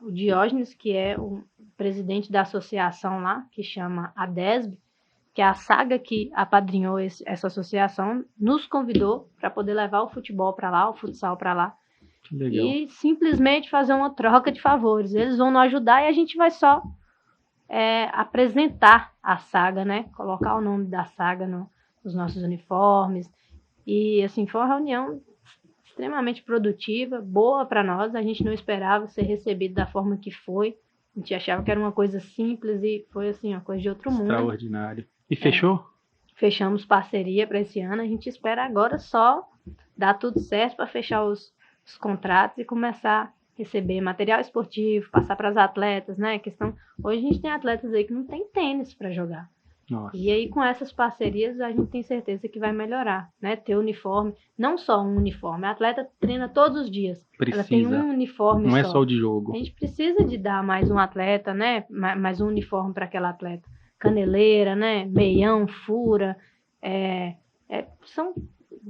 O Diógenes, que é o presidente da associação lá, que chama ADESB, que é a Saga que apadrinhou essa associação, nos convidou para poder levar o futebol para lá, o futsal para lá. Que legal. E simplesmente fazer uma troca de favores. Eles vão nos ajudar e a gente vai só apresentar a Saga, né? Colocar o nome da Saga nos nossos uniformes. E assim, foi uma reunião extremamente produtiva, boa para nós. A gente não esperava ser recebido da forma que foi. A gente achava que era uma coisa simples e foi assim, uma coisa de outro mundo. Extraordinário. E fechou? Fechamos parceria para esse ano. A gente espera agora só dar tudo certo para fechar os contratos e começar a receber material esportivo, passar para as atletas, né? Hoje a gente tem atletas aí que não tem tênis para jogar. Nossa. E aí, com essas parcerias, a gente tem certeza que vai melhorar, né? Ter uniforme, não só um uniforme. A atleta treina todos os dias. Precisa. Ela tem um uniforme só. Não é só o de jogo. A gente precisa de dar mais um atleta, né? Mais um uniforme para aquela atleta. Caneleira, né? Meião, fura. São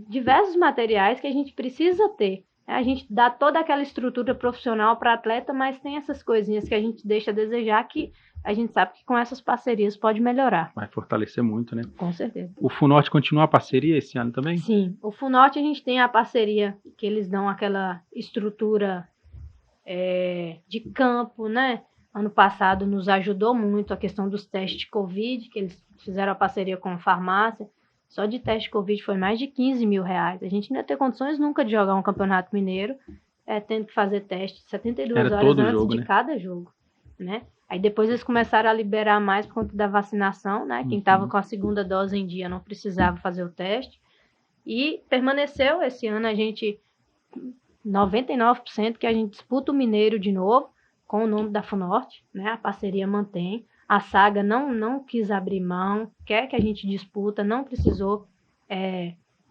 diversos materiais que a gente precisa ter. A gente dá toda aquela estrutura profissional para atleta, mas tem essas coisinhas que a gente deixa a desejar que a gente sabe que com essas parcerias pode melhorar. Vai fortalecer muito, né? Com certeza. O Funorte continua a parceria esse ano também? Sim. O Funorte a gente tem a parceria que eles dão aquela estrutura de campo, né? Ano passado nos ajudou muito a questão dos testes de Covid, que eles fizeram a parceria com a farmácia. Só de teste de Covid foi mais de 15 mil reais. A gente não ia ter condições nunca de jogar um campeonato mineiro, tendo que fazer teste 72 horas antes de cada jogo, né? Aí depois eles começaram a liberar mais por conta da vacinação, né? Quem estava com a segunda dose em dia não precisava fazer o teste. E permaneceu esse ano a gente, 99% que a gente disputa o Mineiro de novo, com o nome da Funorte, né? A parceria mantém. A Saga não quis abrir mão, quer que a gente disputa, não precisou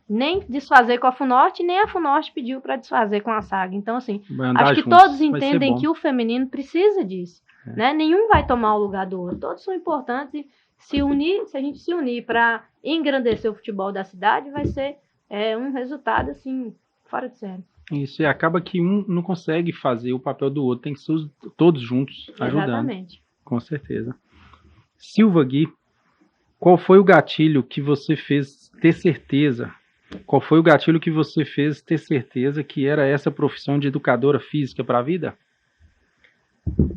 nem desfazer com a Funorte, nem a Funorte pediu para desfazer com a Saga. Então, assim, acho que todos entendem que o feminino precisa disso. Né? Nenhum vai tomar o lugar do outro. Todos são importantes e se a gente se unir para engrandecer o futebol da cidade, vai ser um resultado, assim, fora de série. Isso, e acaba que um não consegue fazer o papel do outro, tem que ser todos juntos ajudando. Exatamente. Com certeza. Silva Gui, qual foi o gatilho que você fez ter certeza? Qual foi o gatilho que você fez ter certeza que era essa profissão de educadora física para a vida?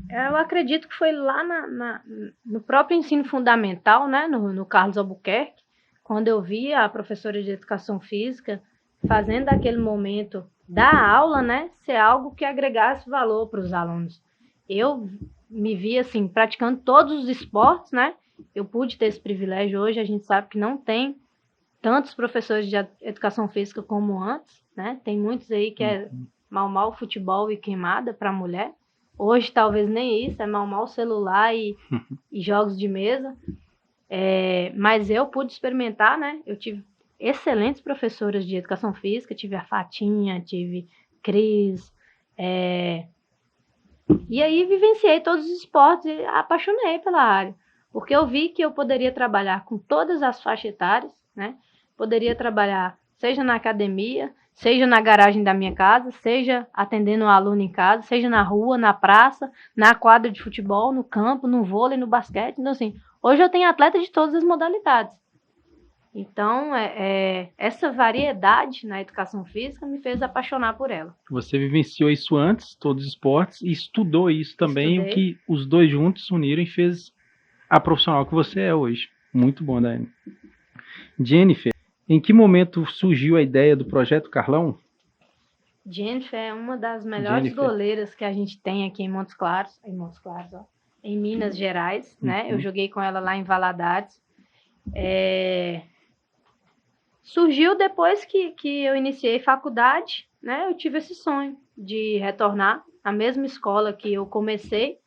Eu acredito que foi lá no próprio ensino fundamental, né, no Carlos Albuquerque, quando eu vi a professora de educação física fazendo aquele momento da aula, né, ser algo que agregasse valor para os alunos. Eu me vi, assim, praticando todos os esportes, né? Eu pude ter esse privilégio hoje, a gente sabe que não tem tantos professores de educação física como antes, né? Tem muitos aí que é mal futebol e queimada para mulher. Hoje talvez nem isso, é mal celular e jogos de mesa. Mas eu pude experimentar, né? Eu tive excelentes professoras de educação física, tive a Fatinha, tive Cris, e aí vivenciei todos os esportes e apaixonei pela área, porque eu vi que eu poderia trabalhar com todas as faixas etárias, né? Poderia trabalhar seja na academia, seja na garagem da minha casa, seja atendendo um aluno em casa, seja na rua, na praça, na quadra de futebol, no campo, no vôlei, no basquete. Então, assim, hoje eu tenho atleta de todas as modalidades. Então, essa variedade na educação física me fez apaixonar por ela. Você vivenciou isso antes, todos os esportes, e estudou isso também, o que os dois juntos uniram e fez a profissional que você é hoje. Muito bom, Daiane. Jennifer, Em que momento surgiu a ideia do Projeto Carlão? Jennifer é uma das melhores goleiras que a gente tem aqui em Montes Claros, em Minas Gerais, né? Eu joguei com ela lá em Valadares. Surgiu depois que eu iniciei faculdade, né? Eu tive esse sonho de retornar à mesma escola que eu comecei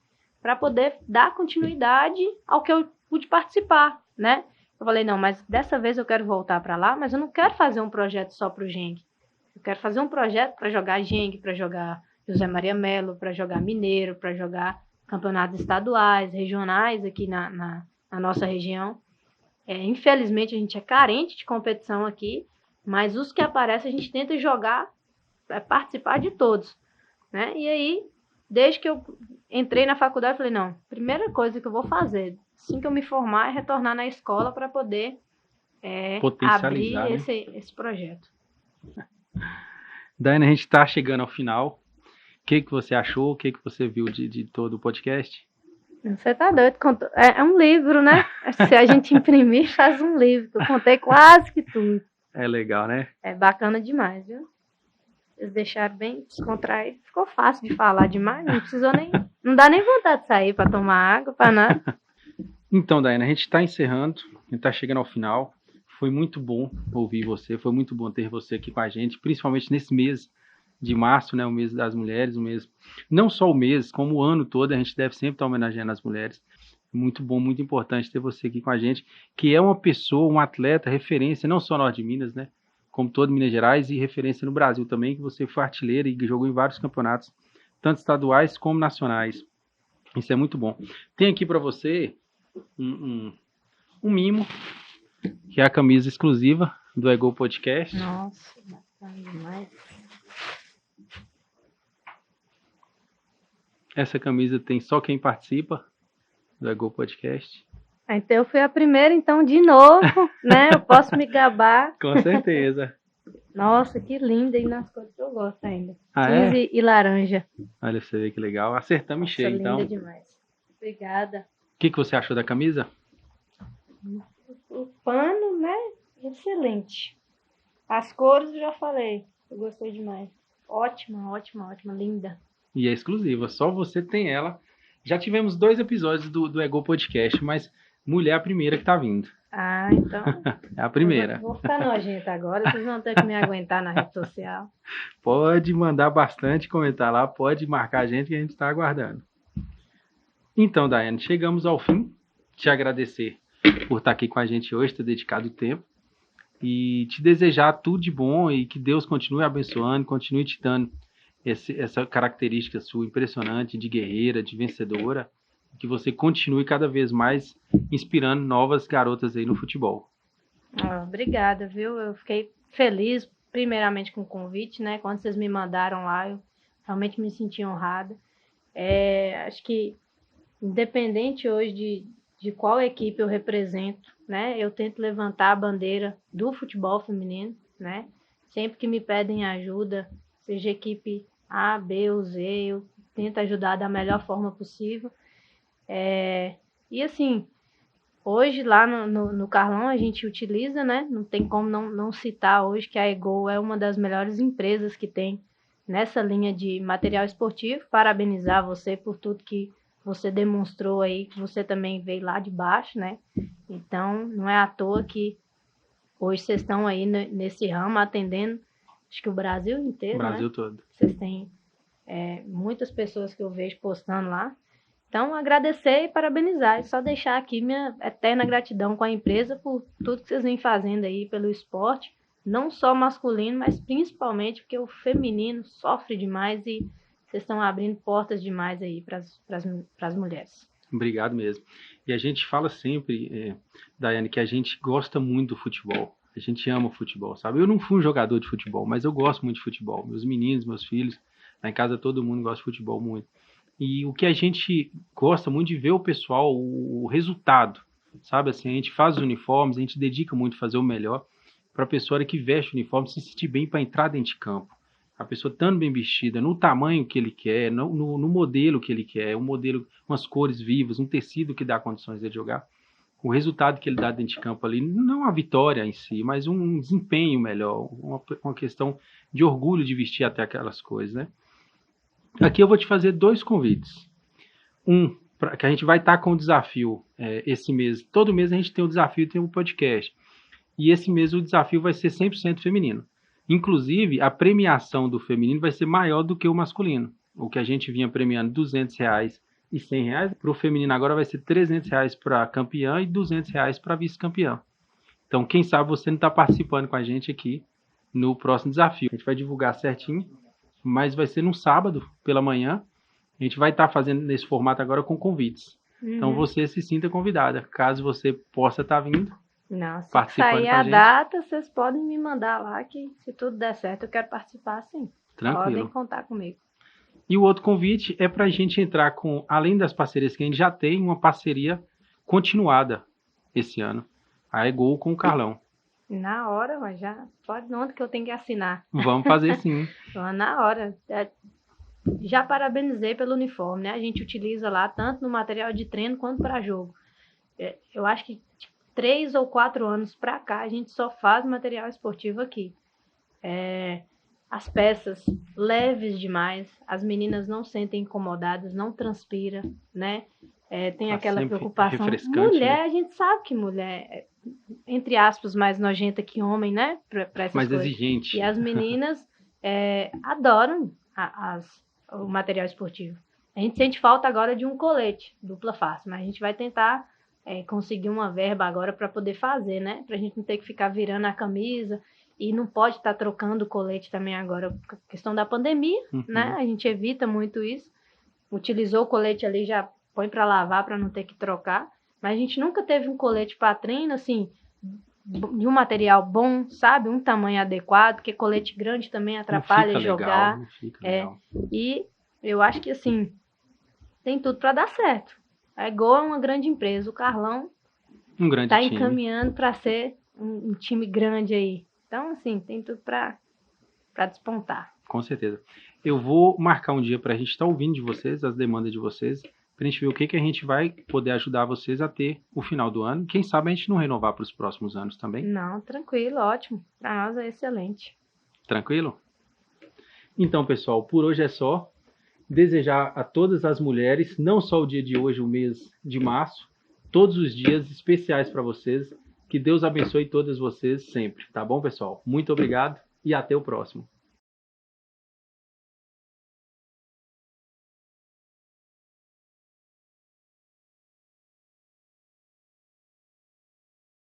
para poder dar continuidade ao que eu pude participar, né? Eu falei, não, mas dessa vez eu quero voltar para lá, mas eu não quero fazer um projeto só para o Gengue. Eu quero fazer um projeto para jogar Gengue, para jogar José Maria Melo, para jogar Mineiro, para jogar campeonatos estaduais, regionais aqui na nossa região. Infelizmente, a gente é carente de competição aqui, mas os que aparecem a gente tenta jogar, participar de todos, né? E aí, desde que eu entrei na faculdade, eu falei, não, primeira coisa que eu vou fazer, assim que eu me formar, é retornar na escola para poder abrir, né, esse projeto. Daiane, a gente está chegando ao final. O que você achou? O que você viu de todo o podcast? Você tá doido? É um livro, né? Se a gente imprimir, faz um livro. Eu contei quase que tudo. É legal, né? É bacana demais, viu? Eles deixaram bem descontraído. Ficou fácil de falar demais. Não precisou nem... Não dá nem vontade de sair para tomar água, para nada. Então, Daiane, a gente está encerrando. A gente está chegando ao final. Foi muito bom ouvir você. Foi muito bom ter você aqui com a gente, principalmente nesse mês de março, né, o mês das mulheres, não só o mês, como o ano todo, a gente deve sempre estar homenageando as mulheres. Muito bom, muito importante ter você aqui com a gente, que é uma pessoa, um atleta, referência, não só norte de Minas, né, como todo Minas Gerais, e referência no Brasil também, que você foi artilheira e jogou em vários campeonatos, tanto estaduais como nacionais. Isso é muito bom. Tem aqui para você um mimo, que é a camisa exclusiva do Ego Podcast. Nossa, bacana demais. Essa camisa tem só quem participa do Ego Podcast. Então eu fui a primeira, então, de novo, né? Eu posso me gabar. Com certeza. Nossa, que linda, e nas cores que eu gosto ainda. Cinza e laranja. Olha, você vê que legal. Acertamos em cheio, então. Linda demais. Obrigada. O que você achou da camisa? O pano, né? Excelente. As cores eu já falei. Eu gostei demais. Ótima, ótima, ótima. Linda. E é exclusiva. Só você tem ela. Já tivemos 2 episódios do Ego Podcast, mas mulher é a primeira que tá vindo. Ah, então. É a primeira. Vou ficar nojenta agora. Vocês vão ter que me aguentar na rede social. Pode mandar bastante, comentar lá. Pode marcar a gente que a gente está aguardando. Então, Daiane, chegamos ao fim. Te agradecer por estar aqui com a gente hoje, ter dedicado o tempo. E te desejar tudo de bom e que Deus continue abençoando, continue te dando essa característica sua impressionante de guerreira, de vencedora, que você continue cada vez mais inspirando novas garotas aí no futebol. Obrigada, viu? Eu fiquei feliz, primeiramente com o convite, né? Quando vocês me mandaram lá, eu realmente me senti honrada. Acho que, independente hoje de qual equipe eu represento, né? Eu tento levantar a bandeira do futebol feminino, né? Sempre que me pedem ajuda, seja equipe A, B ou Z, eu tento ajudar da melhor forma possível. E assim, hoje lá no Carlão a gente utiliza, né? Não tem como não citar hoje que a Ego é uma das melhores empresas que tem nessa linha de material esportivo. Parabenizar você por tudo que você demonstrou aí, que você também veio lá de baixo, né? Então, não é à toa que hoje vocês estão aí nesse ramo atendendo, acho que o Brasil inteiro, né? O Brasil todo. Vocês têm muitas pessoas que eu vejo postando lá. Então, agradecer e parabenizar. E só deixar aqui minha eterna gratidão com a empresa por tudo que vocês vêm fazendo aí pelo esporte. Não só masculino, mas principalmente porque o feminino sofre demais e vocês estão abrindo portas demais aí para as mulheres. Obrigado mesmo. E a gente fala sempre, Daiane, que a gente gosta muito do futebol. A gente ama o futebol, sabe? Eu não fui um jogador de futebol, mas eu gosto muito de futebol. Meus meninos, meus filhos, lá em casa todo mundo gosta de futebol muito. E o que a gente gosta muito de ver o pessoal, o resultado, sabe? Assim, a gente faz os uniformes, a gente dedica muito a fazer o melhor para a pessoa que veste o uniforme se sentir bem para entrar dentro de campo. A pessoa estando bem vestida, no tamanho que ele quer, no modelo que ele quer, um modelo, umas cores vivas, um tecido que dá condições de jogar. o resultado que ele dá dentro de campo ali, não a vitória em si, mas um desempenho melhor, uma questão de orgulho de vestir até aquelas coisas, né? Aqui eu vou te fazer 2 convites. Que a gente vai estar com o desafio esse mês. Todo mês a gente tem um desafio, tem um podcast. E esse mês o desafio vai ser 100% feminino. Inclusive, a premiação do feminino vai ser maior do que o masculino. O que a gente vinha premiando R$200 e R$100, para o feminino agora vai ser R$300 para campeã e R$200 para vice-campeã. Então, quem sabe você não está participando com a gente aqui no próximo desafio. A gente vai divulgar certinho, mas vai ser no sábado, pela manhã. A gente vai estar fazendo nesse formato agora com convites. Então, você se sinta convidada. Caso você possa estar vindo, não, se sair a data, vocês podem me mandar lá que se tudo der certo eu quero participar sim. Tranquilo. Podem contar comigo. E o outro convite é para a gente entrar com, além das parcerias que a gente já tem, uma parceria continuada esse ano. A Egol com o Carlão. Na hora, mas já pode ontem que eu tenho que assinar. Vamos fazer sim. Na hora. Já parabenizei pelo uniforme, né? A gente utiliza lá tanto no material de treino quanto para jogo. Eu acho que 3 ou 4 anos para cá, a gente só faz material esportivo aqui. As peças leves demais, as meninas não sentem incomodadas, não transpira, né? Tem aquela preocupação. Mulher, né? A gente sabe que mulher, entre aspas, mais nojenta que homem, né? Para essas mais coisas. Exigente. E as meninas adoram o material esportivo. A gente sente falta agora de um colete, dupla face, mas a gente vai tentar conseguir uma verba agora para poder fazer, né? Para a gente não ter que ficar virando a camisa e não pode estar trocando o colete também agora, por questão da pandemia, né? A gente evita muito isso. Utilizou o colete ali, já põe para lavar para não ter que trocar. Mas a gente nunca teve um colete para treino, assim, de um material bom, sabe? Um tamanho adequado, porque colete grande também atrapalha jogar. Não fica legal. E eu acho que, assim, tem tudo para dar certo. A Egol é uma grande empresa. O Carlão está encaminhando para ser um time grande aí. Então, assim, tem tudo para despontar. Com certeza. Eu vou marcar um dia para a gente estar ouvindo de vocês, as demandas de vocês, para a gente ver o que a gente vai poder ajudar vocês a ter o final do ano. Quem sabe a gente não renovar para os próximos anos também. Não, tranquilo, ótimo. Para nós é excelente. Tranquilo? Então, pessoal, por hoje é só. Desejar a todas as mulheres, não só o dia de hoje, o mês de março, todos os dias especiais para vocês. Que Deus abençoe todas vocês sempre, tá bom, pessoal? Muito obrigado e até o próximo.